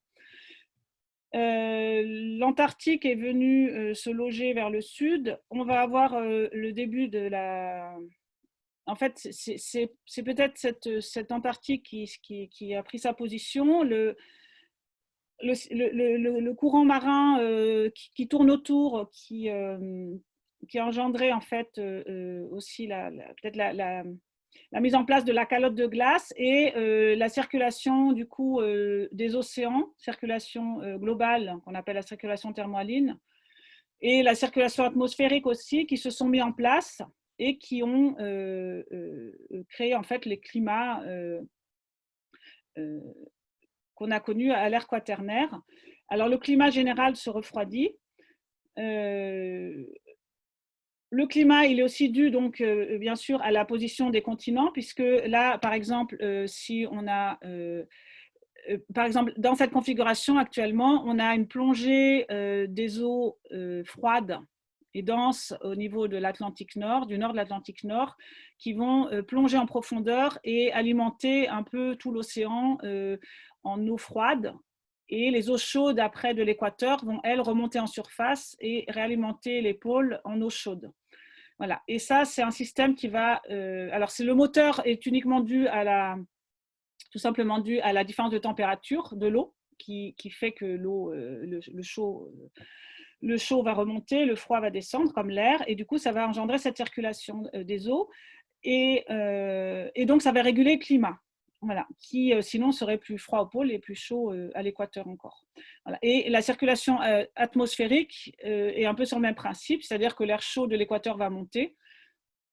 L'Antarctique est venue se loger vers le sud. On va avoir le début de la... En fait, c'est peut-être cette Antarctique qui a pris sa position. Le courant marin qui tourne autour, qui a engendré en fait aussi peut-être la mise en place de la calotte de glace et la circulation du coup des océans, circulation globale qu'on appelle la circulation thermohaline, et la circulation atmosphérique aussi qui se sont mis en place et qui ont créé en fait les climats qu'on a connus à l'ère quaternaire. Alors le climat général se refroidit. le climat, il est aussi dû, donc, bien sûr, à la position des continents, puisque là, par exemple, si on a, par exemple, dans cette configuration actuellement, on a une plongée des eaux froides et denses au niveau de l'Atlantique Nord, du nord de l'Atlantique Nord, qui vont plonger en profondeur et alimenter un peu tout l'océan en eau froide. Et les eaux chaudes après de l'équateur vont, elles, remonter en surface et réalimenter les pôles en eau chaude. Voilà. Et ça, c'est un système qui va… alors, le moteur est uniquement dû à tout simplement dû à la différence de température de l'eau qui fait que l'eau, le chaud va remonter, le froid va descendre comme l'air, et du coup, ça va engendrer cette circulation des eaux. Et donc, ça va réguler le climat. Voilà, qui sinon serait plus froid au pôle et plus chaud à l'équateur encore. Voilà. Et la circulation atmosphérique est un peu sur le même principe, c'est-à-dire que l'air chaud de l'équateur va monter,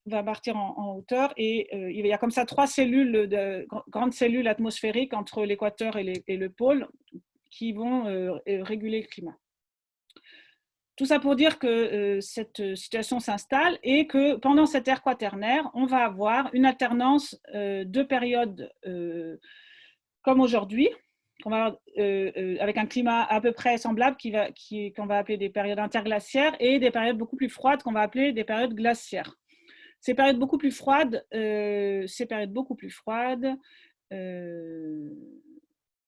va partir en hauteur, et il y a comme ça 3 cellules, grandes cellules atmosphériques entre l'équateur et le pôle qui vont réguler le climat. Tout ça pour dire que cette situation s'installe et que pendant cette ère quaternaire, on va avoir une alternance de périodes comme aujourd'hui, avec un climat à peu près semblable qu'on va appeler des périodes interglaciaires, et des périodes beaucoup plus froides qu'on va appeler des périodes glaciaires. Ces périodes beaucoup plus froides,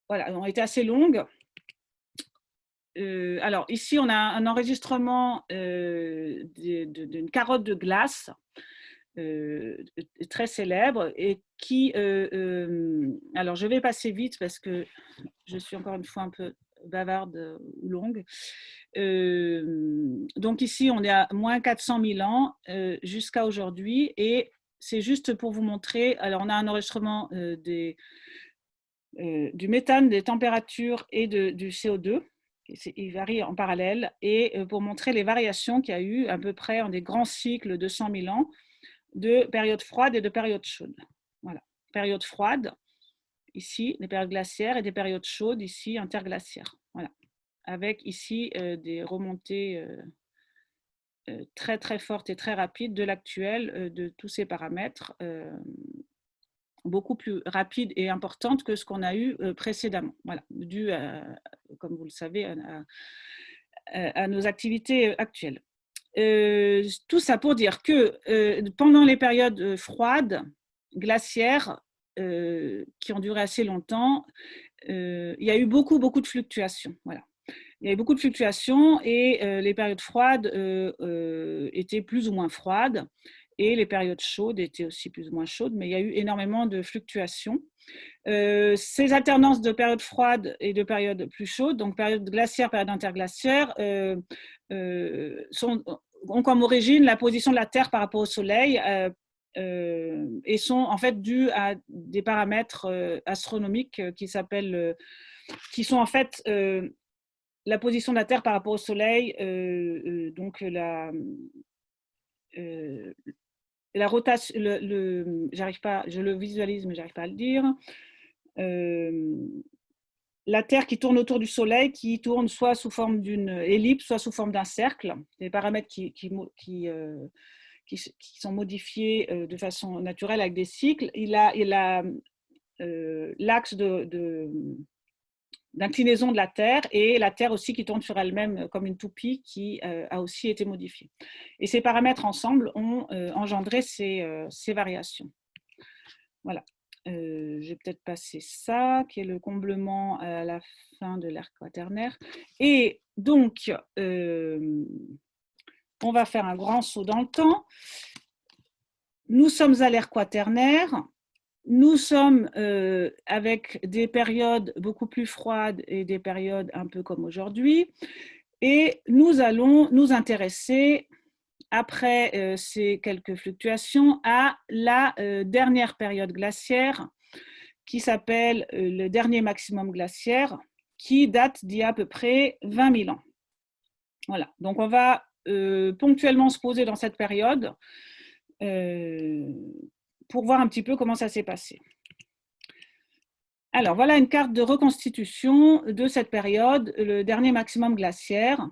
voilà, ont été assez longues. Alors ici, on a un enregistrement d'une carotte de glace très célèbre, et qui… alors, je vais passer vite parce que je suis encore une fois un peu bavarde ou longue. Donc ici, on est à moins 400 000 ans jusqu'à aujourd'hui, et c'est juste pour vous montrer… Alors, on a un enregistrement du méthane, des températures et du CO2. Il varie en parallèle, et pour montrer les variations qu'il y a eu à peu près en des grands cycles de 100 000 ans de périodes froides et de périodes chaudes. Voilà. Périodes froides, ici, des périodes glaciaires, et des périodes chaudes, ici, interglaciaires. Voilà. Avec ici des remontées très très fortes et très rapides de l'actuel, de tous ces paramètres, beaucoup plus rapides et importantes que ce qu'on a eu précédemment. Voilà, dû, comme vous le savez, à nos activités actuelles. Tout ça pour dire que pendant les périodes froides, glaciaires, qui ont duré assez longtemps, il y a eu beaucoup de fluctuations. Voilà. Il y a eu beaucoup de fluctuations, et les périodes froides étaient plus ou moins froides, et les périodes chaudes étaient aussi plus ou moins chaudes, mais il y a eu énormément de fluctuations. Ces alternances de périodes froides et de périodes plus chaudes, donc période glaciaire, période interglaciaire, ont comme origine la position de la Terre par rapport au Soleil, et sont en fait dues à des paramètres astronomiques qui sont en fait la position de la Terre par rapport au Soleil, donc la rotation, je le visualise, mais j'arrive pas à le dire. La Terre qui tourne autour du Soleil, qui tourne soit sous forme d'une ellipse, soit sous forme d'un cercle. Des paramètres qui sont modifiés de façon naturelle avec des cycles. Il a l'axe d'inclinaison de la Terre, et la Terre aussi qui tourne sur elle-même comme une toupie, qui a aussi été modifiée. Et ces paramètres ensemble ont engendré ces variations. Voilà. Je vais peut-être passer ça, qui est le comblement à la fin de l'ère quaternaire. Et donc, on va faire un grand saut dans le temps. Nous sommes à l'ère quaternaire. Nous sommes avec des périodes beaucoup plus froides et des périodes un peu comme aujourd'hui. Et nous allons nous intéresser, après ces quelques fluctuations, à la dernière période glaciaire, qui s'appelle le dernier maximum glaciaire, qui date d'il y a à peu près 20 000 ans. Voilà, donc on va ponctuellement se poser dans cette période pour voir un petit peu comment ça s'est passé. Alors, voilà une carte de reconstitution de cette période, le dernier maximum glaciaire.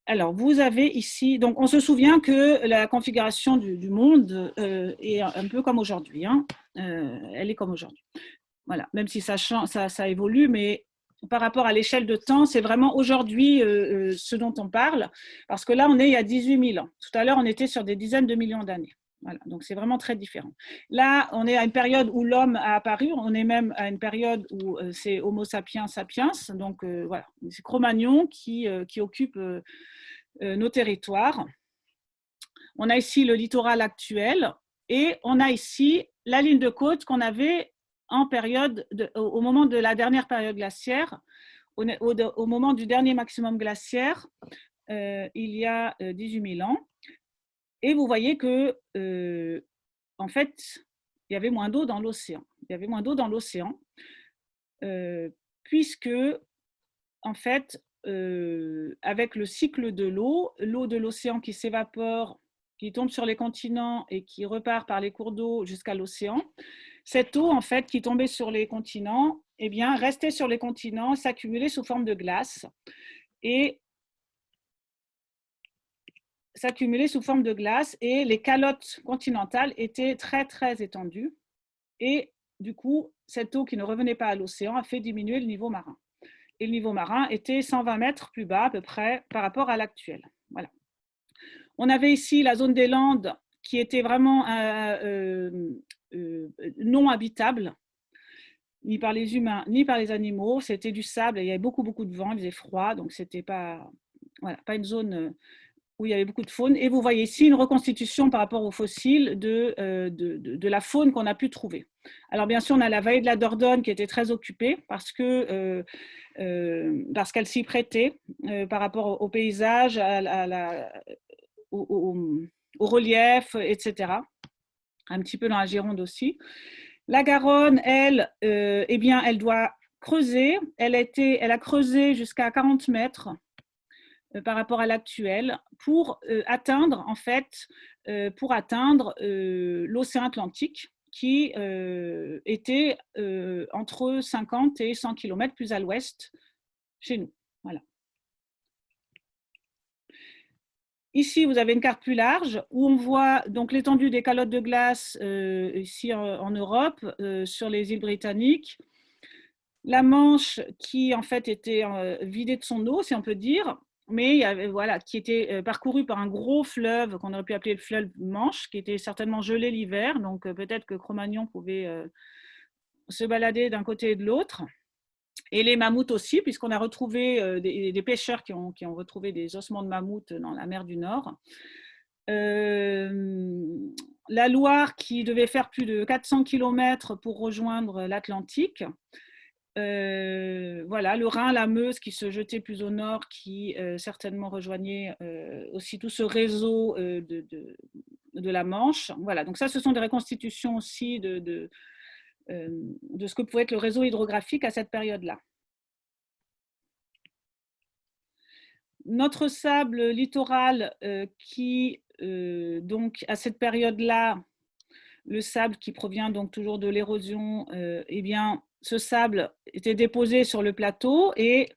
Alors, vous avez ici, donc on se souvient que la configuration du monde est un peu comme aujourd'hui. Hein. Elle est comme aujourd'hui. Voilà, même si ça change, ça évolue, mais par rapport à l'échelle de temps, c'est vraiment aujourd'hui ce dont on parle, parce que là, on est il y a 18 000 ans. Tout à l'heure, on était sur des dizaines de millions d'années. Voilà, donc c'est vraiment très différent. Là, on est à une période où l'homme a apparu, on est même à une période où c'est Homo sapiens sapiens, donc voilà, c'est Cro-Magnon qui occupe nos territoires. On a ici le littoral actuel et on a ici la ligne de côte qu'on avait en période au moment de la dernière période glaciaire, au moment du dernier maximum glaciaire, il y a 18 000 ans. Et vous voyez que, en fait, il y avait moins d'eau dans l'océan. Il y avait moins d'eau dans l'océan, puisque, en fait, avec le cycle de l'eau de l'océan qui s'évapore, qui tombe sur les continents et qui repart par les cours d'eau jusqu'à l'océan, cette eau, en fait, qui tombait sur les continents, eh bien, restait sur les continents, s'accumulait sous forme de glace et les calottes continentales étaient très, très étendues. Et du coup, cette eau qui ne revenait pas à l'océan a fait diminuer le niveau marin. Et le niveau marin était 120 mètres plus bas à peu près par rapport à l'actuel. Voilà. On avait ici la zone des Landes qui était vraiment non habitable, ni par les humains, ni par les animaux. C'était du sable, il y avait beaucoup, beaucoup de vent, il faisait froid, donc ce n'était pas, voilà, pas une zone où il y avait beaucoup de faune. Et vous voyez ici une reconstitution par rapport aux fossiles de la faune qu'on a pu trouver. Alors bien sûr, on a la vallée de la Dordogne qui était très occupée parce qu'elle s'y prêtait par rapport au paysage, au relief, etc. Un petit peu dans la Gironde aussi. La Garonne, elle, eh bien, elle doit creuser. Elle a creusé jusqu'à 40 mètres par rapport à l'actuel pour atteindre, en fait, l'océan Atlantique qui était entre 50 et 100 km plus à l'ouest chez nous. Voilà. Ici, vous avez une carte plus large où on voit donc l'étendue des calottes de glace ici en Europe, sur les îles britanniques. La Manche qui en fait était vidée de son eau, si on peut dire, mais il y avait, voilà, qui était parcouru par un gros fleuve qu'on aurait pu appeler le fleuve Manche, qui était certainement gelé l'hiver, donc peut-être que Cro-Magnon pouvait se balader d'un côté et de l'autre. Et les mammouths aussi, puisqu'on a retrouvé des pêcheurs qui ont retrouvé des ossements de mammouth dans la mer du Nord. La Loire qui devait faire plus de 400 km pour rejoindre l'Atlantique. Voilà, le Rhin, la Meuse qui se jetait plus au nord, qui certainement rejoignait aussi tout ce réseau de la Manche. Voilà, donc ça, ce sont des reconstitutions aussi de ce que pouvait être le réseau hydrographique à cette période-là. Notre sable littoral qui, donc, à cette période-là, le sable qui provient donc toujours de l'érosion, eh bien, ce sable était déposé sur le plateau et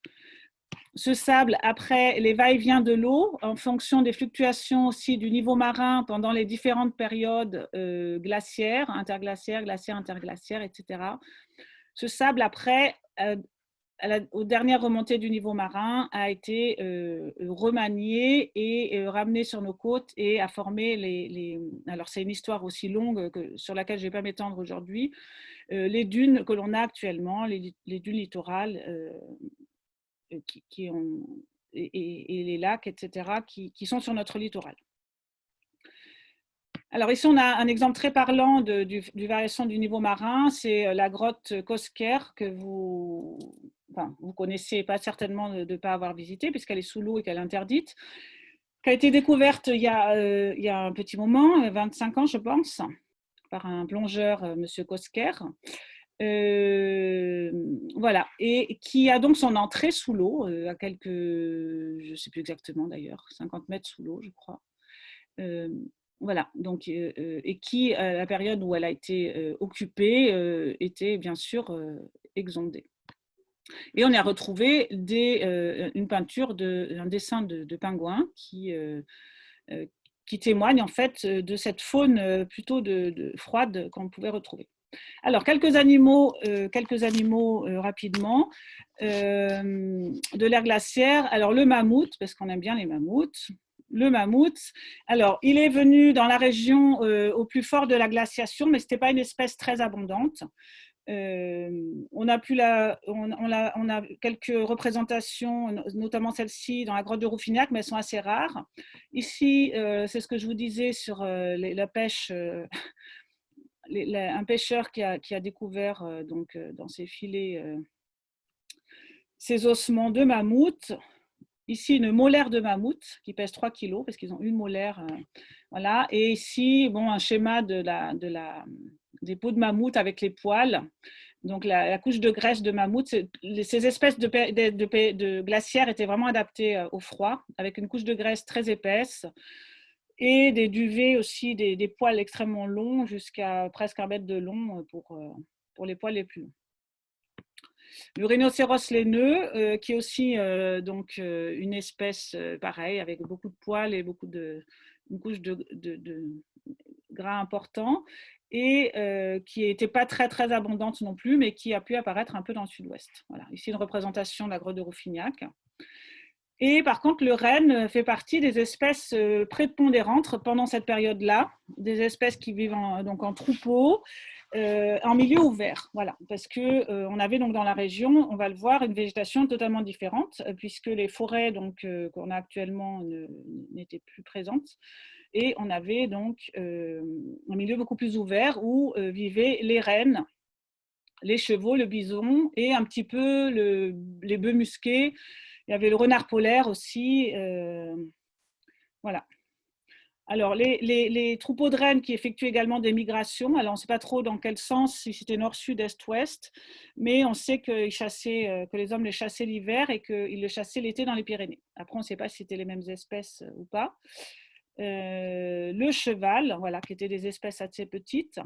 ce sable, après les va-et-vient de l'eau, en fonction des fluctuations aussi du niveau marin pendant les différentes périodes glaciaires, interglaciaires, glaciaires, interglaciaires, etc. Ce sable, après, aux dernières remontées du niveau marin, a été remanié et ramené sur nos côtes et a formé alors c'est une histoire aussi longue sur laquelle je ne vais pas m'étendre aujourd'hui, les dunes que l'on a actuellement, les dunes littorales et les lacs, etc., qui sont sur notre littoral. Alors ici, on a un exemple très parlant du variation du niveau marin, c'est la grotte Cosquer que vous connaissez pas certainement de ne pas avoir visité puisqu'elle est sous l'eau et qu'elle est interdite, qui a été découverte il y a un petit moment, 25 ans je pense, par un plongeur, monsieur Cosquer. Voilà, et qui a donc son entrée sous l'eau, à quelques, je ne sais plus exactement d'ailleurs, 50 mètres sous l'eau, je crois. Voilà, donc, et qui, à la période où elle a été occupée, était bien sûr exondée. Et on a retrouvé une peinture, un dessin de pingouin qui témoigne en fait de cette faune plutôt froide qu'on pouvait retrouver. Alors, quelques animaux rapidement de l'ère glaciaire. Alors, le mammouth, parce qu'on aime bien les mammouths. Le mammouth, alors, il est venu dans la région au plus fort de la glaciation, mais ce n'était pas une espèce très abondante. On a quelques représentations, notamment celle-ci dans la grotte de Rouffignac, mais elles sont assez rares. Ici, c'est ce que je vous disais sur la pêche. Un pêcheur qui a découvert dans ses filets ces ossements de mammouth. Ici, une molaire de mammouth qui pèse 3 kg parce qu'ils ont une molaire. Voilà. Et ici, bon, un schéma des peaux de mammouth avec les poils. Donc, la couche de graisse de mammouth. Ces espèces de glaciaires étaient vraiment adaptées au froid, avec une couche de graisse très épaisse et des duvets aussi, des poils extrêmement longs, jusqu'à presque 1 mètre de long pour les poils les plus longs. Le rhinocéros laineux, qui est aussi une espèce pareille, avec beaucoup de poils et une couche de gras important, et qui n'était pas très, très abondante non plus, mais qui a pu apparaître un peu dans le sud-ouest. Voilà. Ici, une représentation de la grotte de Rouffignac. Et par contre, le renne fait partie des espèces prépondérantes pendant cette période-là, des espèces qui vivent en troupeau, en milieu ouvert. Voilà, parce qu'on avait donc dans la région, on va le voir, une végétation totalement différente, puisque les forêts qu'on a actuellement n'étaient plus présentes. Et on avait donc un milieu beaucoup plus ouvert où vivaient les rennes, les chevaux, le bison et un petit peu les bœufs musqués. Il y avait le renard polaire aussi. Voilà. Alors, les troupeaux de rennes qui effectuent également des migrations. Alors, on ne sait pas trop dans quel sens, si c'était nord, sud, est, ouest, mais on sait que les hommes les chassaient l'hiver et qu'ils les chassaient l'été dans les Pyrénées. Après, on ne sait pas si c'était les mêmes espèces ou pas. Le cheval, voilà, qui étaient des espèces assez petites.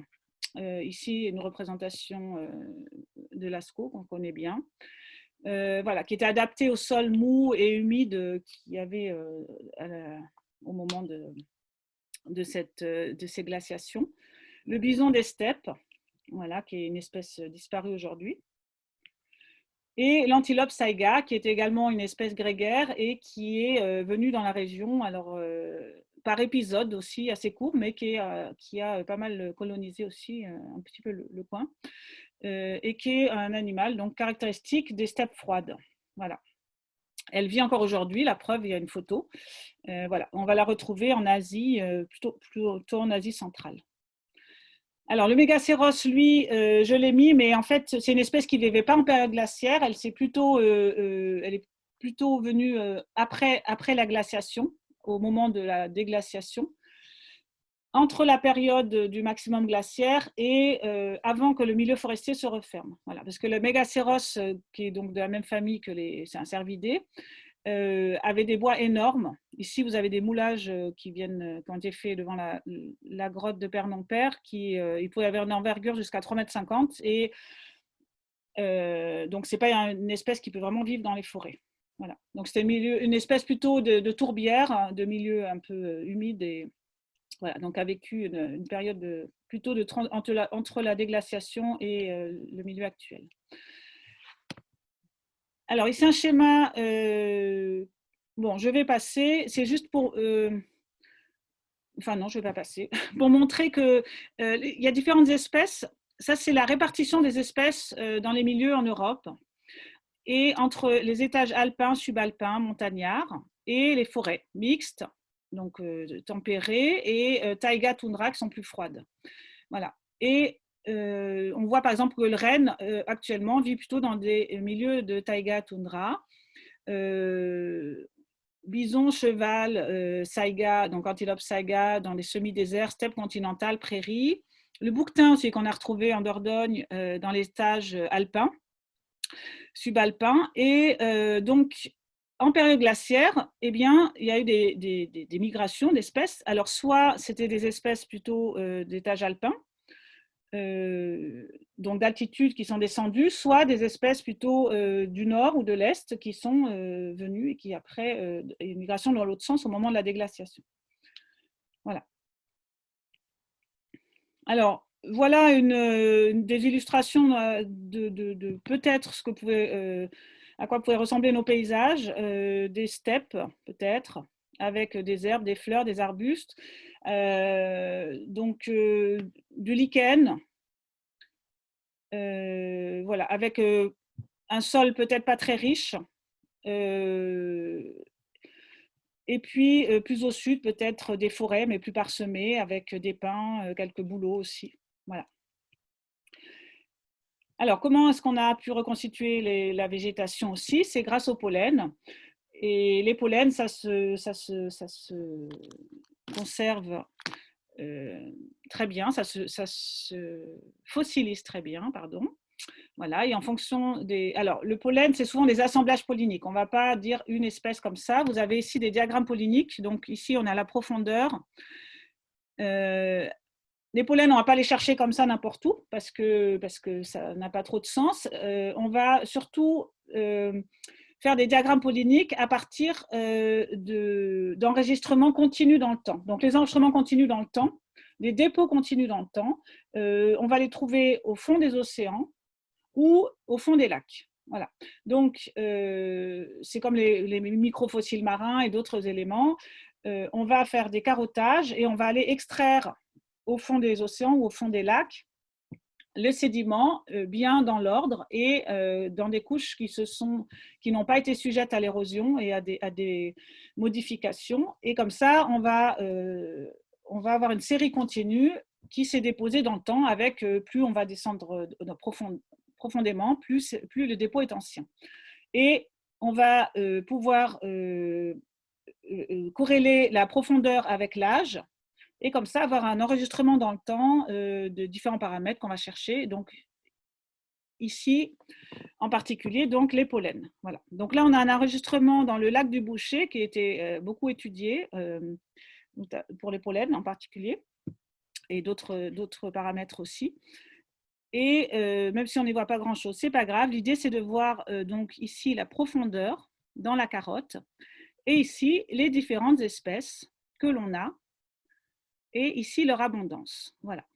Ici, une représentation de Lascaux qu'on connaît bien. Voilà, qui était adapté au sol mou et humide qu'il y avait au moment de ces glaciations. Le bison des steppes, voilà, qui est une espèce disparue aujourd'hui. Et l'antilope taïga, qui est également une espèce grégaire et qui est venue dans la région, alors par épisode aussi assez court, mais qui a pas mal colonisé aussi un petit peu le coin. Et qui est un animal donc caractéristique des steppes froides. Voilà. Elle vit encore aujourd'hui, la preuve, il y a une photo. Voilà. On va la retrouver en Asie, plutôt en Asie centrale. Alors, le mégacéros, lui, je l'ai mis, mais en fait, c'est une espèce qui ne vivait pas en période glaciaire. Elle est plutôt venue après la glaciation, au moment de la déglaciation, entre la période du maximum glaciaire et avant que le milieu forestier se referme. Voilà, parce que le mégacéros, qui est donc de la même famille que c'est un cervidé, avait des bois énormes. Ici, vous avez des moulages qui ont été faits devant la grotte de Père-non-Père, il pouvait avoir une envergure jusqu'à 3,50 m. Et donc, ce n'est pas une espèce qui peut vraiment vivre dans les forêts. Voilà. Donc, c'était une espèce plutôt de tourbière, de milieu un peu humide et voilà, donc a vécu une période plutôt entre la déglaciation et le milieu actuel. Alors, ici un schéma, bon, je vais passer, c'est juste pour, enfin non, je ne vais pas passer, pour montrer qu'il y a différentes espèces. Ça, c'est la répartition des espèces dans les milieux en Europe et entre les étages alpins, subalpins, montagnards et les forêts mixtes, donc tempérées, et taïga, toundra qui sont plus froides. Voilà. Et on voit par exemple que le renne actuellement vit plutôt dans des milieux de taïga, toundra. Bison, cheval, saïga, donc antilope saïga dans les semi-déserts, steppes continentales, prairies. Le bouquetin aussi qu'on a retrouvé en Dordogne dans les étages alpins, subalpins. Et donc, en période glaciaire, eh bien, il y a eu des migrations d'espèces. Alors, soit c'était des espèces plutôt d'étage alpin, donc d'altitude qui sont descendues, soit des espèces plutôt du nord ou de l'est qui sont venues et qui après une migration dans l'autre sens au moment de la déglaciation. Voilà. Alors, voilà une des illustrations de peut-être ce que à quoi pouvaient ressembler nos paysages, des steppes peut-être, avec des herbes, des fleurs, des arbustes, donc du lichen, voilà, avec un sol peut-être pas très riche, et puis plus au sud peut-être des forêts mais plus parsemées avec des pins, quelques bouleaux aussi. Voilà. Alors, comment est-ce qu'on a pu reconstituer la végétation aussi? C'est grâce au pollen. Et les pollens, ça se conserve très bien, ça se fossilise très bien, pardon. Voilà, et en fonction des… Alors, le pollen, c'est souvent des assemblages polliniques. On ne va pas dire une espèce comme ça. Vous avez ici des diagrammes polliniques. Donc, ici, on a la profondeur. Les pollens, on ne va pas les chercher comme ça n'importe où parce que ça n'a pas trop de sens. On va surtout faire des diagrammes polliniques à partir d'enregistrements continus dans le temps. Donc, les enregistrements continus dans le temps, les dépôts continus dans le temps, on va les trouver au fond des océans ou au fond des lacs. Voilà. Donc, c'est comme les microfossiles marins et d'autres éléments. On va faire des carottages et on va aller extraire au fond des océans ou au fond des lacs les sédiments bien dans l'ordre et dans des couches qui n'ont pas été sujettes à l'érosion et à des modifications. Et comme ça, on va avoir une série continue qui s'est déposée dans le temps avec plus on va descendre profondément, plus le dépôt est ancien. Et on va pouvoir corréler la profondeur avec l'âge et comme ça avoir un enregistrement dans le temps de différents paramètres qu'on va chercher. Donc ici, en particulier, donc les pollens. Voilà. Donc là, on a un enregistrement dans le lac du Boucher qui a été beaucoup étudié pour les pollens en particulier et d'autres paramètres aussi. Et même si on n'y voit pas grand-chose, c'est pas grave. L'idée, c'est de voir donc ici la profondeur dans la carotte et ici les différentes espèces que l'on a et ici leur abondance. Voilà.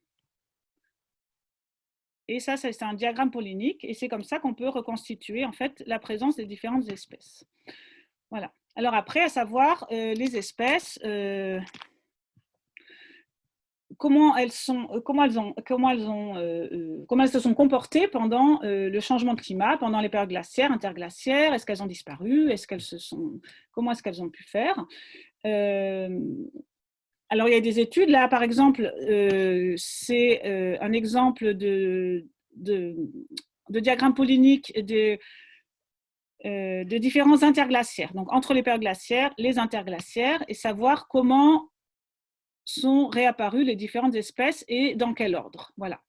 Et ça, c'est un diagramme pollinique et c'est comme ça qu'on peut reconstituer en fait la présence des différentes espèces. Voilà. Alors après, à savoir les espèces, comment elles se sont comportées pendant le changement de climat, pendant les périodes glaciaires, interglaciaires, est-ce qu'elles ont disparu, comment est-ce qu'elles ont pu faire. Alors, il y a des études, là, par exemple, c'est un exemple de diagramme pollinique de différents interglaciaires, donc entre les périodes glaciaires, les interglaciaires, et savoir comment sont réapparues les différentes espèces et dans quel ordre. Voilà.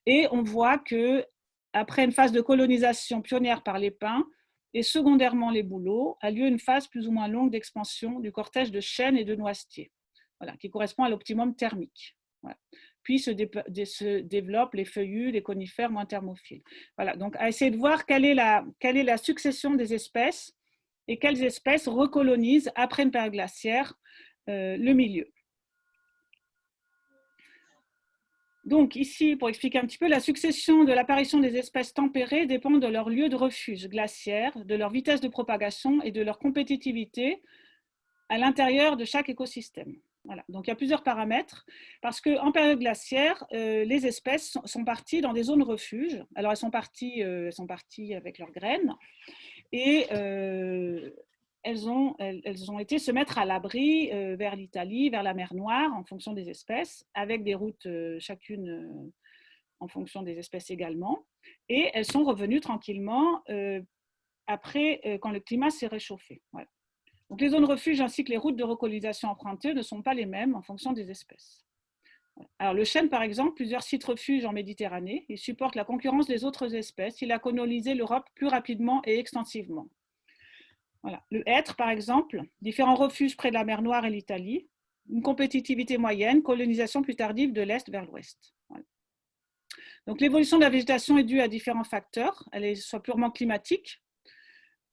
Et on voit qu'après une phase de colonisation pionnière par les pins et secondairement les bouleaux, a lieu une phase plus ou moins longue d'expansion du cortège de chênes et de noisetiers. Voilà, qui correspond à l'optimum thermique. Voilà. Puis se développent les feuillus, les conifères moins thermophiles. Voilà, donc à essayer de voir quelle est la succession des espèces et quelles espèces recolonisent après une période glaciaire le milieu. Donc ici, pour expliquer un petit peu, la succession de l'apparition des espèces tempérées dépend de leur lieu de refuge glaciaire, de leur vitesse de propagation et de leur compétitivité à l'intérieur de chaque écosystème. Voilà. Donc, il y a plusieurs paramètres parce qu'en période glaciaire, les espèces sont parties dans des zones refuges. Alors, elles sont parties avec leurs graines et elles ont été se mettre à l'abri vers l'Italie, vers la mer Noire en fonction des espèces, avec des routes chacune en fonction des espèces également. Et elles sont revenues tranquillement après quand le climat s'est réchauffé. Voilà. Donc, les zones refuges ainsi que les routes de recolonisation empruntées ne sont pas les mêmes en fonction des espèces. Alors, le chêne, par exemple, plusieurs sites refuges en Méditerranée, il supporte la concurrence des autres espèces. Il a colonisé l'Europe plus rapidement et extensivement. Voilà. Le hêtre, par exemple, différents refuges près de la mer Noire et l'Italie, une compétitivité moyenne, colonisation plus tardive de l'Est vers l'Ouest. Voilà. Donc, l'évolution de la végétation est due à différents facteurs. Elle est soit purement climatique,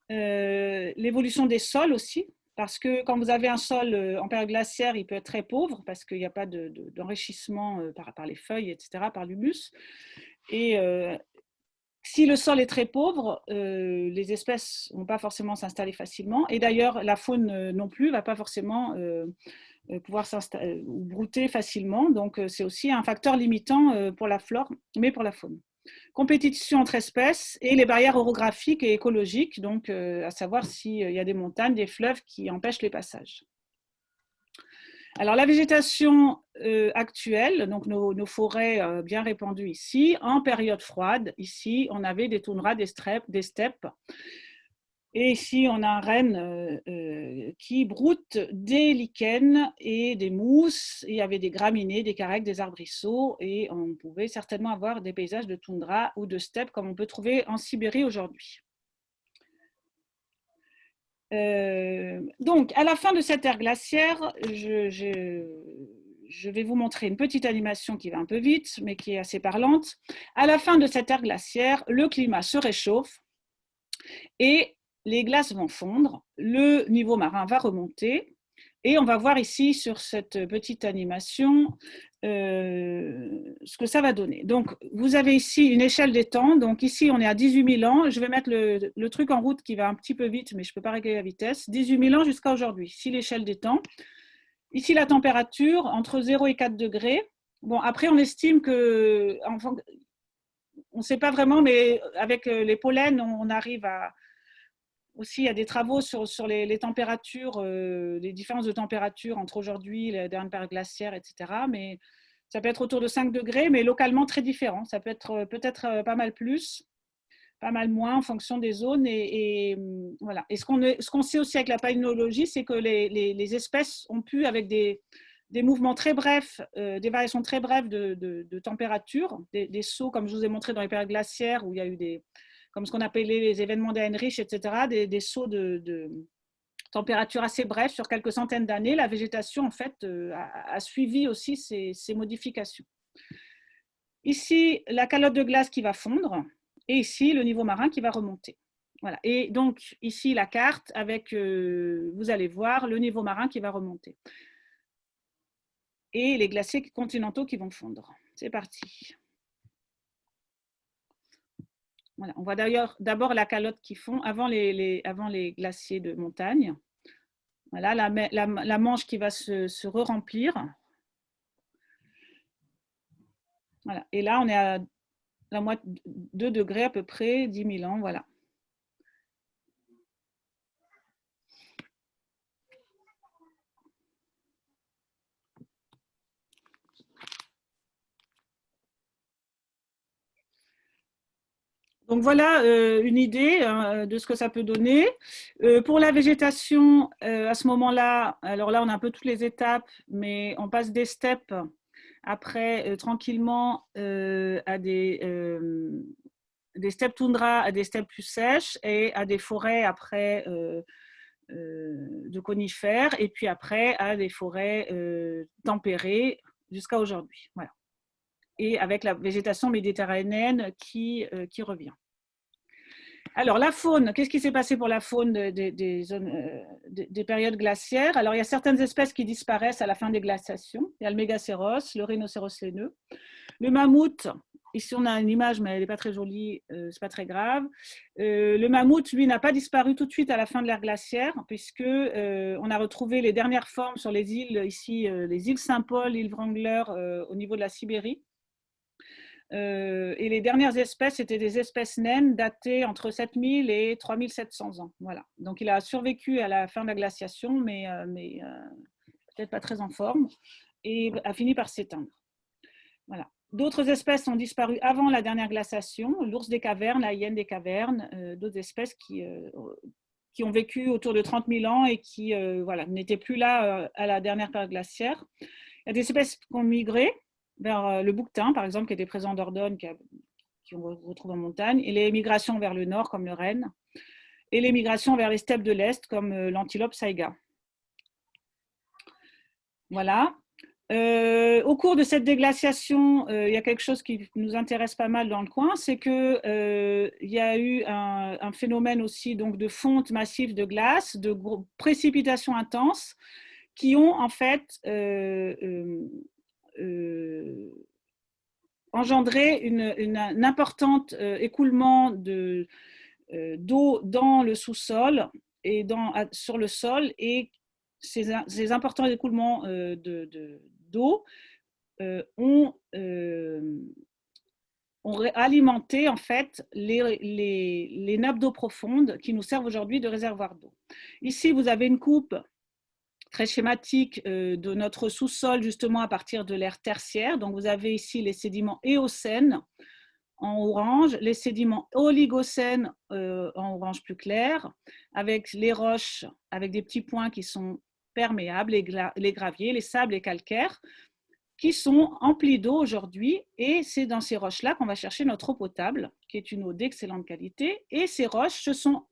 l'évolution des sols aussi, parce que quand vous avez un sol en période glaciaire, il peut être très pauvre parce qu'il n'y a pas d'enrichissement par les feuilles, etc., par l'humus. Et si le sol est très pauvre, les espèces ne vont pas forcément s'installer facilement. Et d'ailleurs, la faune non plus ne va pas forcément pouvoir s'installer ou brouter facilement. Donc, c'est aussi un facteur limitant pour la flore, mais pour la faune. Compétition entre espèces et les barrières orographiques et écologiques, donc à savoir s'il y a des montagnes, des fleuves qui empêchent les passages. Alors, la végétation actuelle, donc nos forêts bien répandues ici, en période froide, ici, on avait des toundras, des steppes. Et ici, on a un renne qui broute des lichens et des mousses. Il y avait des graminées, des carecs, des arbrisseaux. Et on pouvait certainement avoir des paysages de toundra ou de steppe comme on peut trouver en Sibérie aujourd'hui. Donc, à la fin de cette ère glaciaire, je vais vous montrer une petite animation qui va un peu vite, mais qui est assez parlante. À la fin de cette ère glaciaire, le climat se réchauffe et les glaces vont fondre, le niveau marin va remonter et on va voir ici sur cette petite animation ce que ça va donner. Donc, vous avez ici une échelle des temps. Donc, ici, on est à 18 000 ans. Je vais mettre le truc en route qui va un petit peu vite, mais je ne peux pas régler la vitesse. 18 000 ans jusqu'à aujourd'hui. Ici, l'échelle des temps. Ici, la température, entre 0 et 4 degrés. Bon, après, on estime que, enfin, on ne sait pas vraiment, mais avec les pollens, on arrive à... Aussi, il y a des travaux sur les températures, les différences de température entre aujourd'hui, la dernière période glaciaire, etc. Mais ça peut être autour de 5 degrés, mais localement très différent. Ça peut être peut-être pas mal plus, pas mal moins en fonction des zones. Et voilà. Et ce qu'on sait aussi avec la palynologie, c'est que les espèces ont pu, avec des mouvements très brefs, des variations très brèves de température, des sauts, comme je vous ai montré dans les périodes glaciaires, où il y a eu comme ce qu'on appelait les événements d'Heinrich, etc., des sauts de température assez brefs sur quelques centaines d'années. La végétation, en fait, a suivi aussi ces modifications. Ici, la calotte de glace qui va fondre, et ici, le niveau marin qui va remonter. Voilà. Et donc, ici, la carte avec, vous allez voir, le niveau marin qui va remonter. Et les glaciers continentaux qui vont fondre. C'est parti. Voilà. On voit d'ailleurs d'abord la calotte qui fond avant les glaciers de montagne. Voilà, la manche qui va se re-remplir. Voilà. Et là, on est à 2 degrés à peu près, 10 000 ans. Voilà. Donc voilà une idée de ce que ça peut donner. Pour la végétation, à ce moment-là, alors là on a un peu toutes les étapes, mais on passe des steppes après tranquillement à des steppes toundra, à des steppes plus sèches et à des forêts après de conifères et puis après à des forêts tempérées jusqu'à aujourd'hui. Voilà. Et avec la végétation méditerranéenne qui revient. Alors, la faune, qu'est-ce qui s'est passé pour la faune des périodes glaciaires? Alors, il y a certaines espèces qui disparaissent à la fin des glaciations. Il y a le mégacéros, le rhinocéros laineux. Le mammouth, ici on a une image, mais elle n'est pas très jolie, c'est pas très grave. Le mammouth, lui, n'a pas disparu tout de suite à la fin de l'ère glaciaire, puisque on a retrouvé les dernières formes sur les îles, ici, les îles Saint-Paul, l'île Wrangler, au niveau de la Sibérie. Et les dernières espèces étaient des espèces naines datées entre 7000 et 3700 ans. Voilà. Donc il a survécu à la fin de la glaciation, mais peut-être pas très en forme, et a fini par s'éteindre. Voilà. D'autres espèces ont disparu avant la dernière glaciation, l'ours des cavernes, la hyène des cavernes, d'autres espèces qui ont vécu autour de 30 000 ans et qui voilà, n'étaient plus là à la dernière période glaciaire. Il y a des espèces qui ont migré vers le bouquetin, par exemple, qui était présent en Dordogne, qu'on retrouve en montagne, et les migrations vers le nord, comme le renne, et les migrations vers les steppes de l'Est, comme l'antilope saïga. Voilà. Au cours de cette déglaciation, il y a quelque chose qui nous intéresse pas mal dans le coin, c'est qu'il y a eu un phénomène aussi donc, de fonte massive de glace, de précipitations intenses, qui ont en fait engendré un important écoulement d'eau dans le sous-sol et sur le sol, et ces importants écoulements d'eau ont alimenté en fait les nappes d'eau profondes qui nous servent aujourd'hui de réservoir d'eau. Ici, vous avez une coupe très schématique de notre sous-sol justement à partir de l'ère tertiaire. Donc, vous avez ici les sédiments éocènes en orange, les sédiments oligocènes en orange plus clair, avec les roches avec des petits points qui sont perméables, les graviers, les sables et calcaires, qui sont emplis d'eau aujourd'hui, et c'est dans ces roches-là qu'on va chercher notre eau potable, qui est une eau d'excellente qualité, et ces roches, ce sont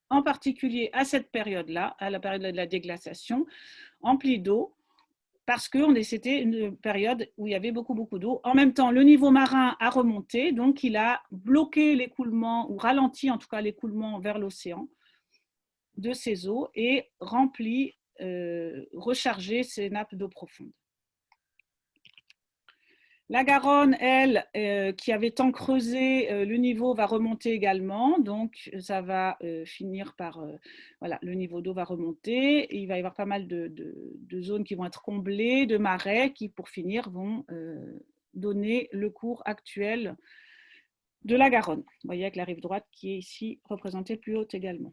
en particulier à cette période-là, à la période de la déglaciation, emplies d'eau, parce que c'était une période où il y avait beaucoup d'eau. En même temps, le niveau marin a remonté, donc il a bloqué l'écoulement, ou ralenti en tout cas l'écoulement vers l'océan de ces eaux, et rempli, rechargé ces nappes d'eau profonde. La Garonne, elle, qui avait tant creusé, le niveau va remonter également. Donc, ça va finir par… voilà, le niveau d'eau va remonter. Et il va y avoir pas mal de zones qui vont être comblées, de marais qui, pour finir, vont donner le cours actuel de la Garonne. Vous voyez avec la rive droite qui est ici représentée plus haute également.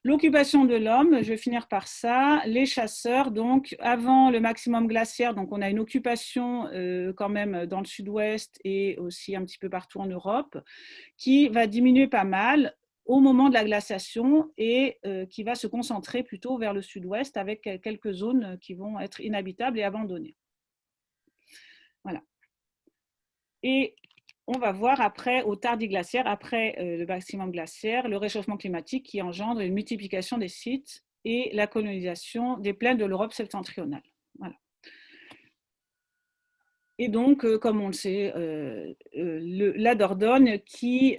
L'occupation de l'homme, je vais finir par ça. Les chasseurs, donc avant le maximum glaciaire, donc on a une occupation quand même dans le sud-ouest et aussi un petit peu partout en Europe, qui va diminuer pas mal au moment de la glaciation et qui va se concentrer plutôt vers le sud-ouest avec quelques zones qui vont être inhabitables et abandonnées. Voilà. Et on va voir après, au tardiglaciaire, après le maximum glaciaire, le réchauffement climatique qui engendre une multiplication des sites et la colonisation des plaines de l'Europe septentrionale. Voilà. Et donc, comme on le sait, la Dordogne qui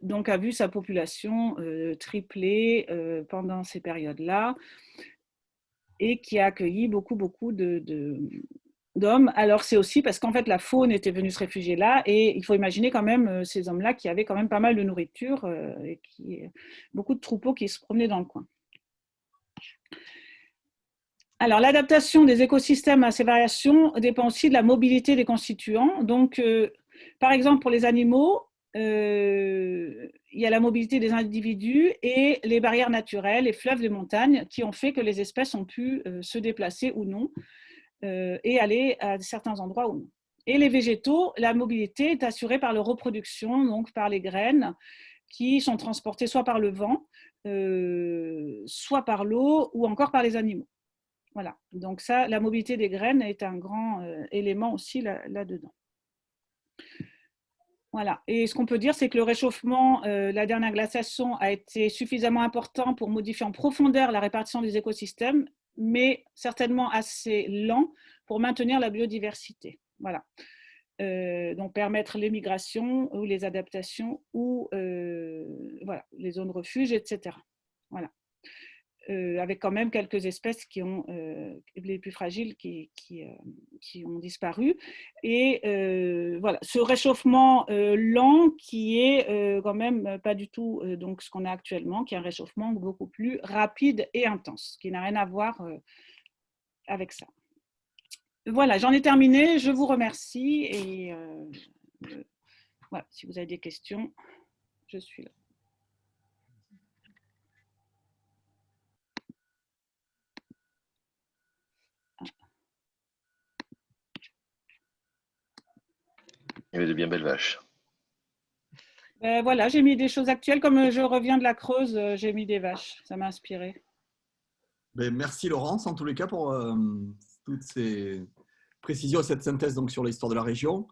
donc a vu sa population tripler pendant ces périodes-là et qui a accueilli beaucoup d'hommes. Alors, c'est aussi parce qu'en fait, la faune était venue se réfugier là, et il faut imaginer quand même ces hommes-là qui avaient quand même pas mal de nourriture et beaucoup de troupeaux qui se promenaient dans le coin. Alors, l'adaptation des écosystèmes à ces variations dépend aussi de la mobilité des constituants. Donc, par exemple, pour les animaux, il y a la mobilité des individus et les barrières naturelles, les fleuves, les montagnes, qui ont fait que les espèces ont pu se déplacer ou non, et aller à certains endroits ou non. Et les végétaux, la mobilité est assurée par leur reproduction, donc par les graines qui sont transportées soit par le vent, soit par l'eau ou encore par les animaux. Voilà, donc ça, la mobilité des graines est un grand élément aussi là-dedans. Voilà, et ce qu'on peut dire, c'est que le réchauffement, la dernière glaciation a été suffisamment important pour modifier en profondeur la répartition des écosystèmes, mais certainement assez lent pour maintenir la biodiversité. Voilà. Donc permettre les migrations ou les adaptations ou voilà, les zones refuges, etc. Voilà. Avec quand même quelques espèces qui ont les plus fragiles qui ont disparu. Et voilà, ce réchauffement lent qui est quand même pas du tout donc ce qu'on a actuellement, qui est un réchauffement beaucoup plus rapide et intense, qui n'a rien à voir avec ça. Voilà, j'en ai terminé. Je vous remercie et voilà, si vous avez des questions, je suis là. Il y avait de bien belles vaches. Voilà, j'ai mis des choses actuelles. Comme je reviens de la Creuse, j'ai mis des vaches. Ça m'a inspiré. Merci Laurence, en tous les cas, pour toutes ces précisions et cette synthèse donc, sur l'histoire de la région.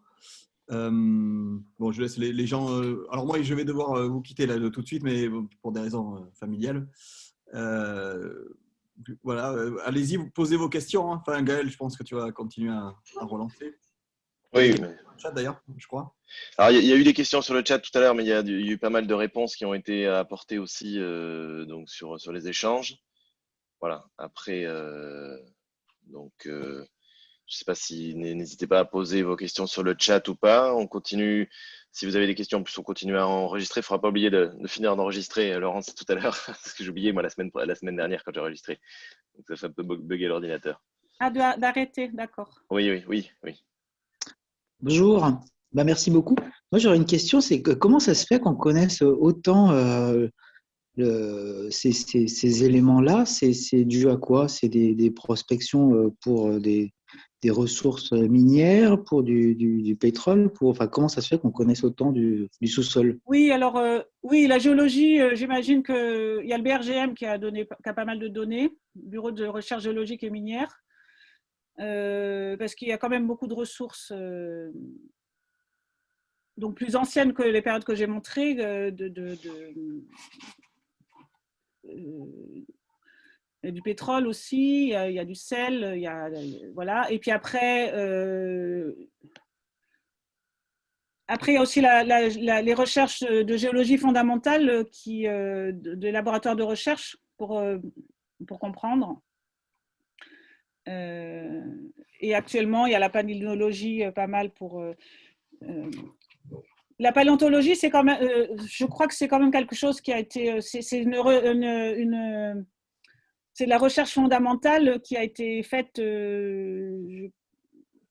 Bon, je laisse les gens… alors moi, je vais devoir vous quitter là, tout de suite, mais pour des raisons familiales. voilà, allez-y, vous posez vos questions. Hein. Enfin, Gaël, je pense que tu vas continuer à relancer. Oui, Dans le chat d'ailleurs, je crois. alors il y a eu des questions sur le chat tout à l'heure, mais il y a eu pas mal de réponses qui ont été apportées aussi donc sur les échanges. Voilà. Après, donc je ne sais pas si n'hésitez pas à poser vos questions sur le chat ou pas. On continue. Si vous avez des questions, en plus on continue à enregistrer. Il ne faudra pas oublier de finir d'enregistrer, Laurence, tout à l'heure, parce que j'ai oublié moi la semaine dernière quand j'ai enregistré. Donc ça fait un peu bugger l'ordinateur. Ah, d'arrêter, d'accord. Oui. Bonjour, bah, merci beaucoup. Moi j'aurais une question, c'est que comment ça se fait qu'on connaisse autant ces éléments-là? C'est dû à quoi? C'est des prospections pour des ressources minières, pour du pétrole, enfin, comment ça se fait qu'on connaisse autant du sous-sol? Oui, alors, oui, la géologie, j'imagine qu'il y a le BRGM qui a pas mal de données, Bureau de recherche géologique et minière, parce qu'il y a quand même beaucoup de ressources, donc plus anciennes que les périodes que j'ai montrées, du pétrole aussi, il y a du sel, voilà. Et puis après, il y a aussi les recherches de géologie fondamentale des laboratoires de recherche pour comprendre. Et actuellement, il y a la palynologie pas mal pour. La paléontologie, c'est quand même, je crois que c'est quand même quelque chose qui a été. C'est de la recherche fondamentale qui a été faite, je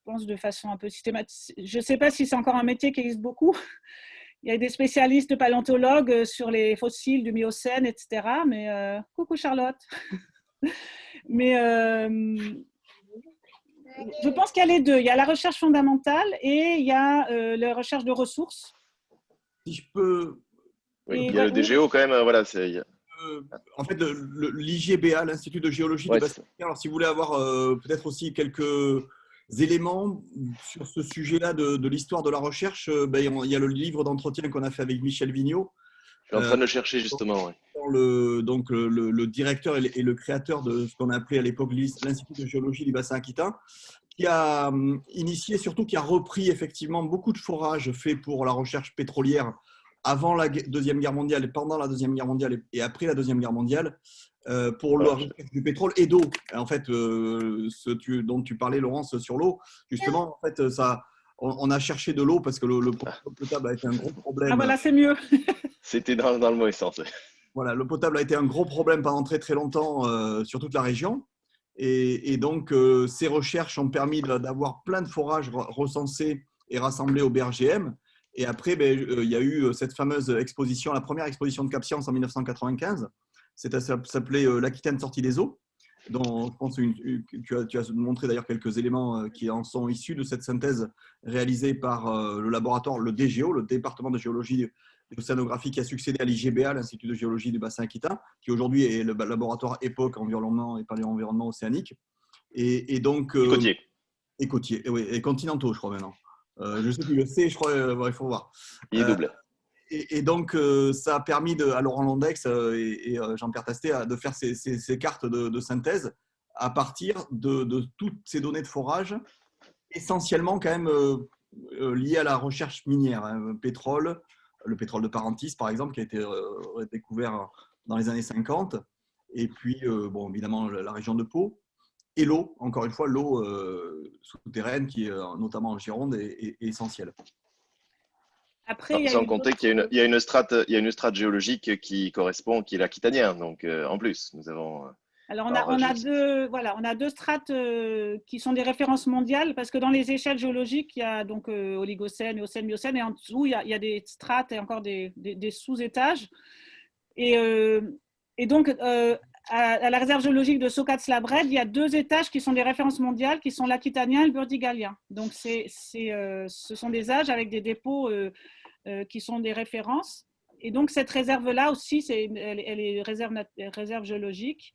pense, de façon un peu systématique. Je ne sais pas si c'est encore un métier qui existe beaucoup. Il y a des spécialistes paléontologues sur les fossiles du Miocène, etc. Mais coucou Charlotte. Mais je pense qu'il y a les deux. Il y a la recherche fondamentale et il y a la recherche de ressources. Si je peux. Oui, il y a le DGO quand même. Voilà, en fait, l'IGBA, l'Institut de géologie du bassin. Alors, si vous voulez avoir peut-être aussi quelques éléments sur ce sujet-là de l'histoire de la recherche, il y a le livre d'entretien qu'on a fait avec Michel Vigneault. Je suis en train de le chercher justement. Donc, le directeur et le créateur de ce qu'on a appelé à l'époque l'Institut de géologie du bassin aquitain, qui a initié, surtout qui a repris effectivement beaucoup de forages faits pour la recherche pétrolière avant la Deuxième Guerre mondiale et pendant la Deuxième Guerre mondiale et après la Deuxième Guerre mondiale pour la recherche du pétrole et d'eau. En fait, dont tu parlais, Laurence, sur l'eau, justement, en fait, on a cherché de l'eau parce que le potable a été un gros problème. Ah voilà, c'est mieux. C'était dans le mauvais sens. Voilà, le potable a été un gros problème pendant très très longtemps sur toute la région. Et donc, ces recherches ont permis d'avoir plein de forages recensés et rassemblés au BRGM. Et après, il y a eu cette fameuse exposition, la première exposition de Cap Science en 1995. Ça s'appelait l'Aquitaine sortie des eaux. Dont je pense tu as montré d'ailleurs quelques éléments qui en sont issus de cette synthèse réalisée par le laboratoire, le DGO, le département de géologie et océanographie qui a succédé à l'IGBA, l'Institut de géologie du bassin aquitain, qui aujourd'hui est le laboratoire EPOC, environnement et paléo-environnement océanique. Et donc, et côtier, et continentaux, je crois maintenant. Je sais plus le C, je crois, il faut voir. Il est double. Et donc, ça a permis à Laurent Landex et Jean-Pierre Tastet de faire ces cartes de synthèse à partir de toutes ces données de forage, essentiellement quand même liées à la recherche minière, hein, pétrole, le pétrole de Parentis, par exemple, qui a été découvert dans les années 50, et puis, évidemment, la région de Pau. Et l'eau, encore une fois, l'eau souterraine, qui est notamment en Gironde, est essentielle. Après, sans compter qu'il y a une strate géologique qui correspond, qui est l'aquitanien. Donc, en plus, nous avons. Alors, on a deux strates qui sont des références mondiales, parce que dans les échelles géologiques, il y a donc Oligocène, Éocène, Miocène, et en dessous, il y a des strates et encore des sous-étages. Et donc, à la réserve géologique de Socats-la-Brède, il y a deux étages qui sont des références mondiales, qui sont l'aquitanien et le burdigalien. Donc, ce sont des âges avec des dépôts qui sont des références. Et donc, cette réserve-là aussi, elle est réserve géologique.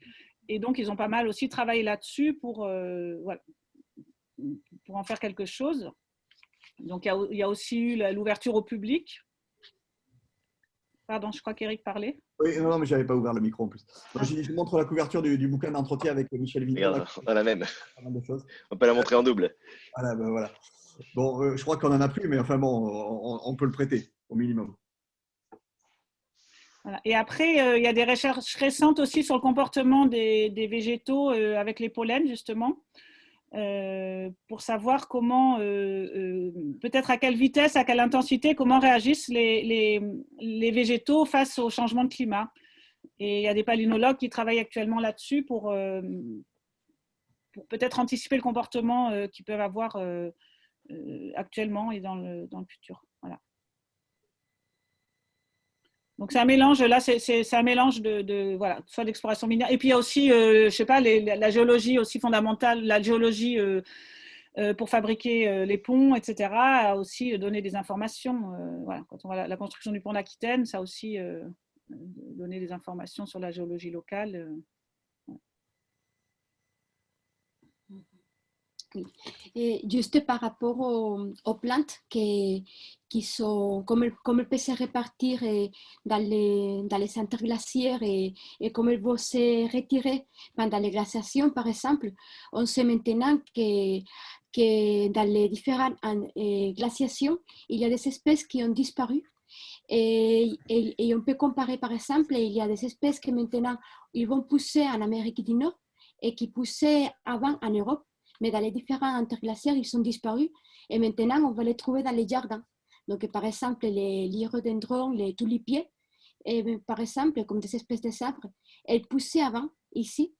Et donc, ils ont pas mal aussi travaillé là-dessus pour en faire quelque chose. Donc, il y a aussi eu l'ouverture au public Pardon, je crois qu'Éric parlait. Oui, non, mais je n'avais pas ouvert le micro en plus. Donc, je montre la couverture du bouquin d'entretien avec Michel Vignon. Regarde, on a la même. Pas mal de choses. On peut la montrer en double. Voilà, ben voilà. Bon, je crois qu'on n'en a plus, mais enfin bon, on peut le prêter au minimum. Voilà. Et après, il y a des recherches récentes aussi sur le comportement des végétaux avec les pollens, justement, pour savoir comment, peut-être à quelle vitesse, à quelle intensité, comment réagissent les végétaux face au changement de climat. Et il y a des palynologues qui travaillent actuellement là-dessus pour peut-être anticiper le comportement qu'ils peuvent avoir actuellement et dans le futur. Voilà. Donc c'est un mélange, là c'est un mélange voilà, soit d'exploration minière, et puis il y a aussi, je sais pas, la géologie aussi fondamentale, la géologie pour fabriquer les ponts, etc., a aussi donné des informations. Voilà, quand on voit la construction du pont d'Aquitaine, ça a aussi donné des informations sur la géologie locale. Oui. Et juste par rapport aux plantes qui sont, comme elles peuvent se répartir dans les interglaciaires et comme elles vont se retirer pendant les glaciations, par exemple, on sait maintenant que dans les différentes glaciations, il y a des espèces qui ont disparu. Et on peut comparer, par exemple, il y a des espèces qui maintenant ils vont pousser en Amérique du Nord et qui poussaient avant en Europe. Mais dans les différents interglaciaires, ils sont disparus et maintenant, on va les trouver dans les jardins. Donc, par exemple, les lyrodendrons, les tulipiers, et par exemple, comme des espèces de sabres, elles poussaient avant ici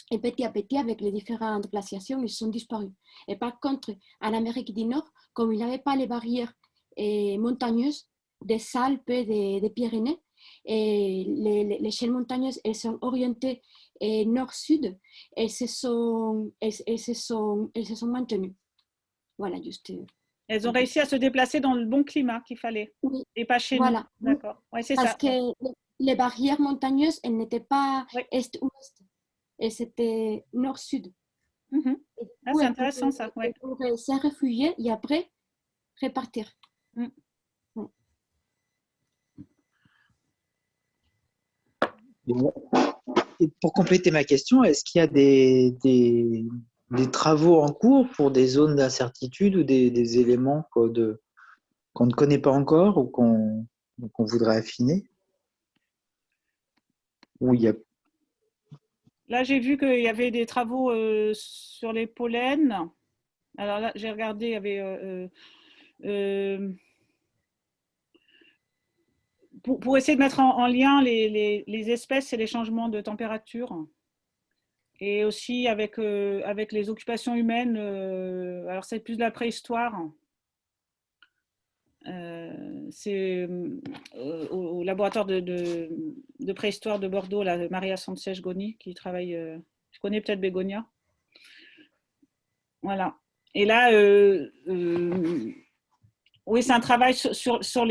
et petit à petit, avec les différentes glaciations, ils sont disparus. Et par contre, en Amérique du Nord, comme il n'y avait pas les barrières montagneuses des Alpes et des Pyrénées, et les chaînes montagneuses, elles sont orientées nord-sud, elles se sont maintenues. Voilà, juste. Elles ont réussi à se déplacer dans le bon climat qu'il fallait, Oui, et pas chez voilà. nous. D'accord, ouais, c'est Parce ça. que les barrières montagneuses, elles n'étaient pas Oui. est-ouest, elles étaient nord-sud. Mm-hmm. Ah, c'est intéressant ça. Ouais. Elles pourraient se réfugier et après repartir. Mm. Et pour compléter ma question, est-ce qu'il y a des travaux en cours pour des zones d'incertitude ou des éléments qu'on ne connaît pas encore ou qu'on voudrait affiner? Ou il y a... Là, j'ai vu qu'il y avait des travaux sur les pollens. Alors là, j'ai regardé, il y avait pour essayer de mettre en lien les espèces et les changements de température. Et aussi avec les occupations humaines. Alors, c'est plus de la préhistoire. C'est au laboratoire de préhistoire de Bordeaux, la Maria Sanchez-Goni, qui travaille. Tu connais peut-être Bégonia. Voilà. Et là, oui, c'est un travail sur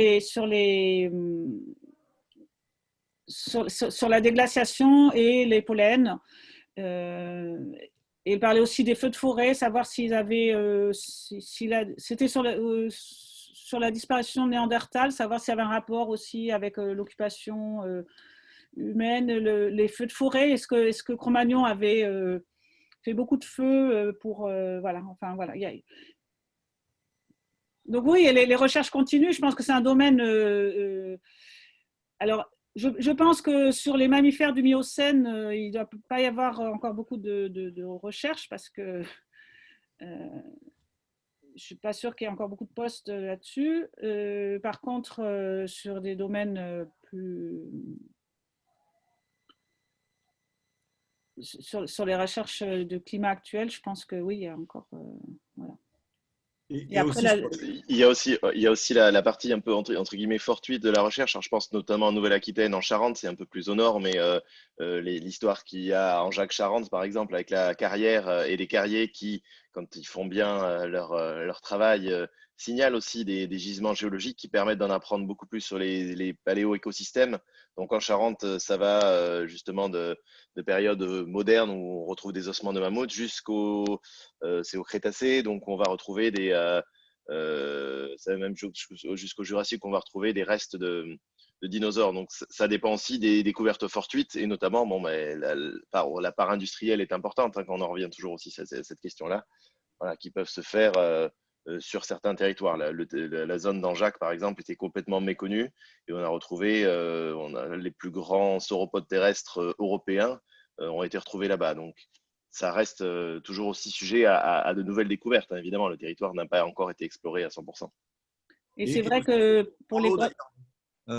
la déglaciation et les pollens. Et il parlait aussi des feux de forêt, savoir s'ils avaient. C'était sur la disparition de Néandertal, savoir s'il y avait un rapport aussi avec l'occupation humaine, les feux de forêt. Est-ce que Cro-Magnon avait fait beaucoup de feux pour. Voilà, enfin voilà. Donc oui, les recherches continuent. Je pense que c'est un domaine. Alors, je pense que sur les mammifères du Miocène, il ne doit pas y avoir encore beaucoup de recherches parce que je ne suis pas sûre qu'il y ait encore beaucoup de postes là-dessus. Par contre, sur des domaines plus... Sur les recherches de climat actuel, je pense que oui, il y a encore... voilà. Et après, il y a aussi la partie un peu entre guillemets fortuite de la recherche. Alors, je pense notamment en Nouvelle-Aquitaine, en Charente, c'est un peu plus au nord, mais l'histoire qu'il y a en Jacques-Charente, par exemple, avec la carrière et les carriers qui, quand ils font bien leur travail, signalent aussi des gisements géologiques qui permettent d'en apprendre beaucoup plus sur les paléo-écosystèmes. Donc en Charente, ça va justement de périodes modernes où on retrouve des ossements de mammouth c'est au Crétacé, donc on va retrouver même jusqu'au Jurassique, on va retrouver des restes dinosaures. Donc, ça dépend aussi des découvertes fortuites et notamment, bon, ben, la part industrielle est importante hein, quand on en revient toujours aussi à cette question-là, voilà, qui peuvent se faire sur certains territoires. La zone d'Anjac, par exemple, était complètement méconnue et on a retrouvé les plus grands sauropodes terrestres européens ont été retrouvés là-bas. Donc, ça reste toujours aussi sujet à de nouvelles découvertes. Hein. Évidemment, le territoire n'a pas encore été exploré à 100%. Et c'est vrai que pour les…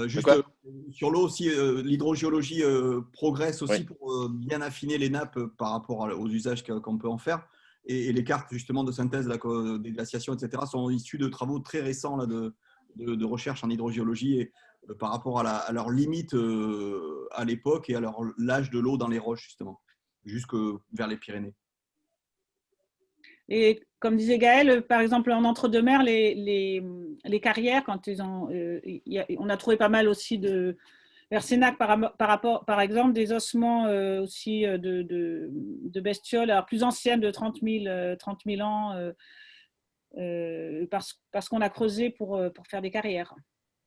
Juste sur l'eau aussi, l'hydrogéologie progresse aussi pour bien affiner les nappes par rapport aux usages qu'on peut en faire. Et les cartes justement de synthèse des glaciations, etc., sont issues de travaux très récents là, de recherche en hydrogéologie et, par rapport à leurs limites à l'époque et à l'âge de l'eau dans les roches, justement, jusque vers les Pyrénées. Et comme disait Gaël, par exemple, en entre-deux-mers, les carrières, quand ils ont, on a trouvé pas mal aussi vers Sénac, par exemple, des ossements aussi de bestioles alors, plus anciennes de 30 000 ans, parce qu'on a creusé pour faire des carrières.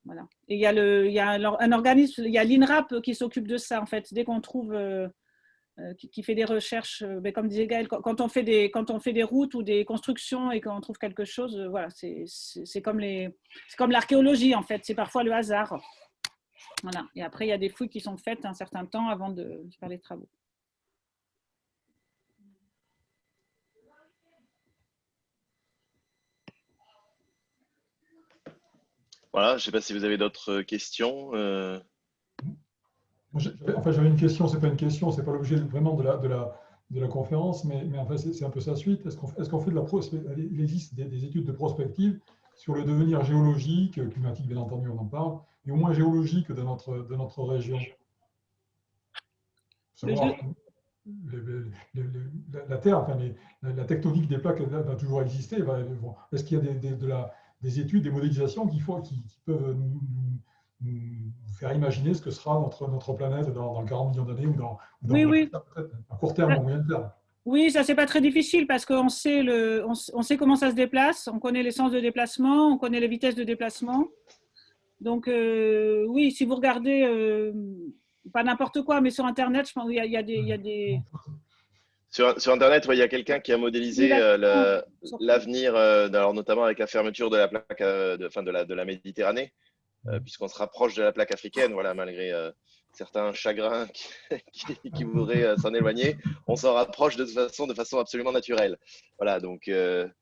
Voilà. Et il y a un organisme, il y a l'INRAP qui s'occupe de ça, en fait. Dès qu'on trouve… qui fait des recherches, comme disait Gaël, quand on fait des routes ou des constructions et qu'on trouve quelque chose, voilà, c'est comme l'archéologie en fait, c'est parfois le hasard. Voilà. Et après, il y a des fouilles qui sont faites un certain temps avant de faire les travaux. Voilà, je ne sais pas si vous avez d'autres questions. J'avais une question, c'est pas une question, c'est pas l'objet vraiment de la conférence, mais enfin, c'est un peu sa suite. Est-ce qu'on fait il existe des études de prospective sur le devenir géologique, climatique bien entendu, on en parle, et au moins géologique de notre région. Savoir, la Terre, enfin, la tectonique des plaques va toujours exister. Est-ce qu'il y a des études, des modélisations qui peuvent nous faire imaginer ce que sera notre planète dans 40 millions d'années ou dans oui. À court terme ou moyen terme? Oui, ça c'est pas très difficile parce qu'on sait on sait comment ça se déplace, on connaît les sens de déplacement, on connaît les vitesses de déplacement. Donc oui, si vous regardez pas n'importe quoi, mais sur Internet, je pense qu'il y a des… Sur Internet, il y a quelqu'un qui a modélisé l'avenir, alors notamment avec la fermeture de la plaque de la Méditerranée, puisqu'on se rapproche de la plaque africaine, voilà, malgré certains chagrins qui voudraient s'en éloigner, on s'en rapproche de façon absolument naturelle. Voilà, donc il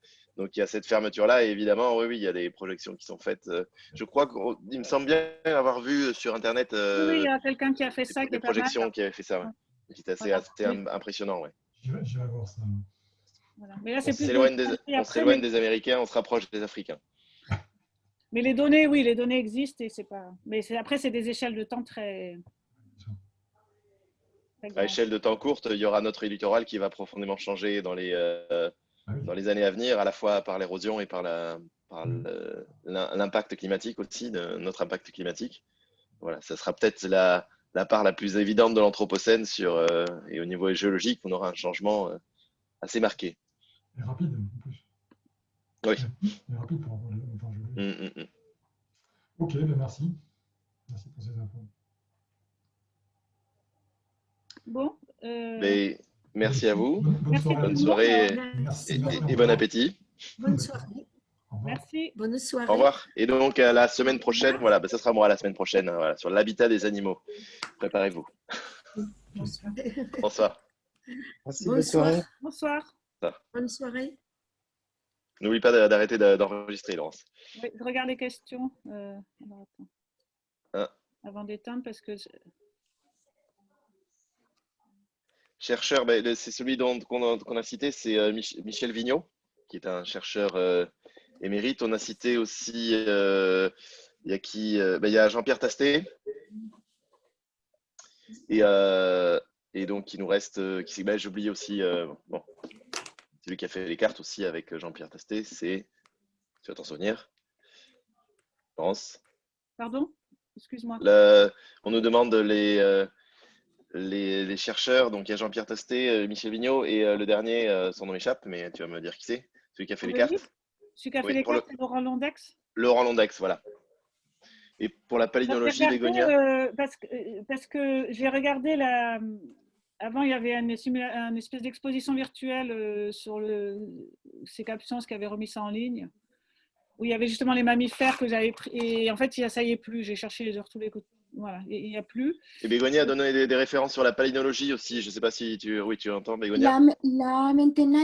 y a cette fermeture-là, et évidemment, oui, il y a des projections qui sont faites. Je crois qu'il me semble bien avoir vu sur Internet oui, il y a quelqu'un qui a fait ça, des projections qui avait fait ça, ouais. Qui est assez impressionnant. Ouais. Je vais voir ça. Voilà. Mais là, On s'éloigne des Américains, on se rapproche des Africains. Mais les données, oui, les données existent et c'est pas. Mais après, c'est des échelles de temps très à échelle de temps courte, il y aura notre littoral qui va profondément changer dans les années à venir, à la fois par l'érosion et par l'impact climatique aussi, notre impact climatique. Voilà, ça sera peut-être la part la plus évidente de l'Anthropocène et au niveau géologique, on aura un changement assez marqué. Et rapide en plus. Oui. Et rapide pour avoir le temps géologique. Ok, ben merci. Merci pour ces infos. Bon. Merci à vous. Bonne soirée merci. Et bon appétit. Bonne soirée. Merci. Bonne soirée. Au revoir. Et donc, à la semaine prochaine, voilà, ça sera moi la semaine prochaine, voilà, sur l'habitat des animaux. Préparez-vous. Bonsoir. Bonsoir. Merci, Bonsoir. bonne soirée. Bonsoir. Bonne soirée. N'oublie pas d'arrêter d'enregistrer, Laurence. Oui, je regarde les questions. Ah. Avant d'éteindre, parce que… Chercheur, c'est celui qu'on a cité, c'est Michel Vigneault, qui est un chercheur émérite. On a cité aussi, il y a Jean-Pierre Tastet. Et donc, il nous reste, j'oublie aussi, celui qui a fait les cartes aussi avec Jean-Pierre Tastet, tu vas t'en souvenir, je pense. Pardon? Excuse-moi. On nous demande les chercheurs, donc il y a Jean-Pierre Tastet, Michel Vigneault et le dernier, son nom m'échappe, mais tu vas me dire qui c'est, celui qui a fait les cartes. Celui qui a fait les cartes, c'est Laurent Londex. Laurent Londex, voilà. Et pour la palynologie, Regardez, Bégonia? parce que j'ai regardé avant, il y avait une espèce d'exposition virtuelle sur c'est Capscience qui avait remis ça en ligne, où il y avait justement les mammifères que j'avais pris. Et en fait, ça y est plus. J'ai cherché sur tous les côtés. Voilà, il n'y a plus. Et Bégonia a donné des références sur la palynologie aussi. Je ne sais pas si oui, tu entends, Bégonia? Là, maintenant,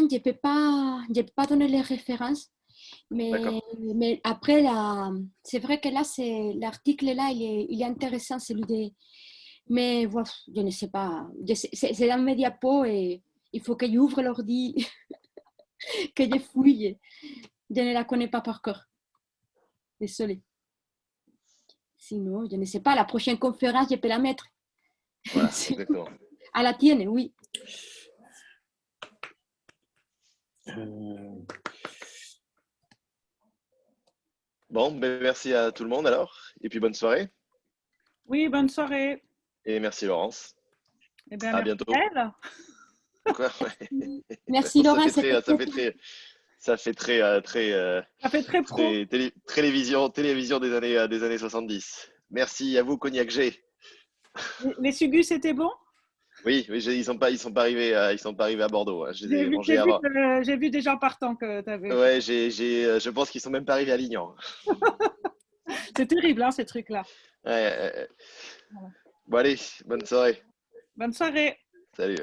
je peux pas donner les références, D'accord. mais après, c'est vrai que là, l'article là, il est intéressant, celui de. Mais voilà, je ne sais pas. C'est dans mes diapos et il faut que j'ouvre l'ordi, que je fouille. Je ne la connais pas par cœur. Désolée. Sinon, je ne sais pas, la prochaine conférence, je peux la mettre. Voilà, exactement. À la tienne, oui. Bon, ben, merci à tout le monde alors. Et puis bonne soirée. Oui, bonne soirée. Et merci Laurence. Eh bien, À merci bientôt. Elle. Quoi, ouais. Merci Laurent. Ça fait très pro. télévision des années 70. Merci à vous, Cognac G. Les Sugus, c'était bon? Oui, ils sont pas arrivés à Bordeaux. Hein. Je les ai mangés avant. J'ai vu des gens partants que tu avais. Ouais, je pense qu'ils sont même pas arrivés à Lignan. C'est terrible, hein, ces trucs-là. Ouais. Bon, allez, bonne soirée. Bonne soirée. Salut.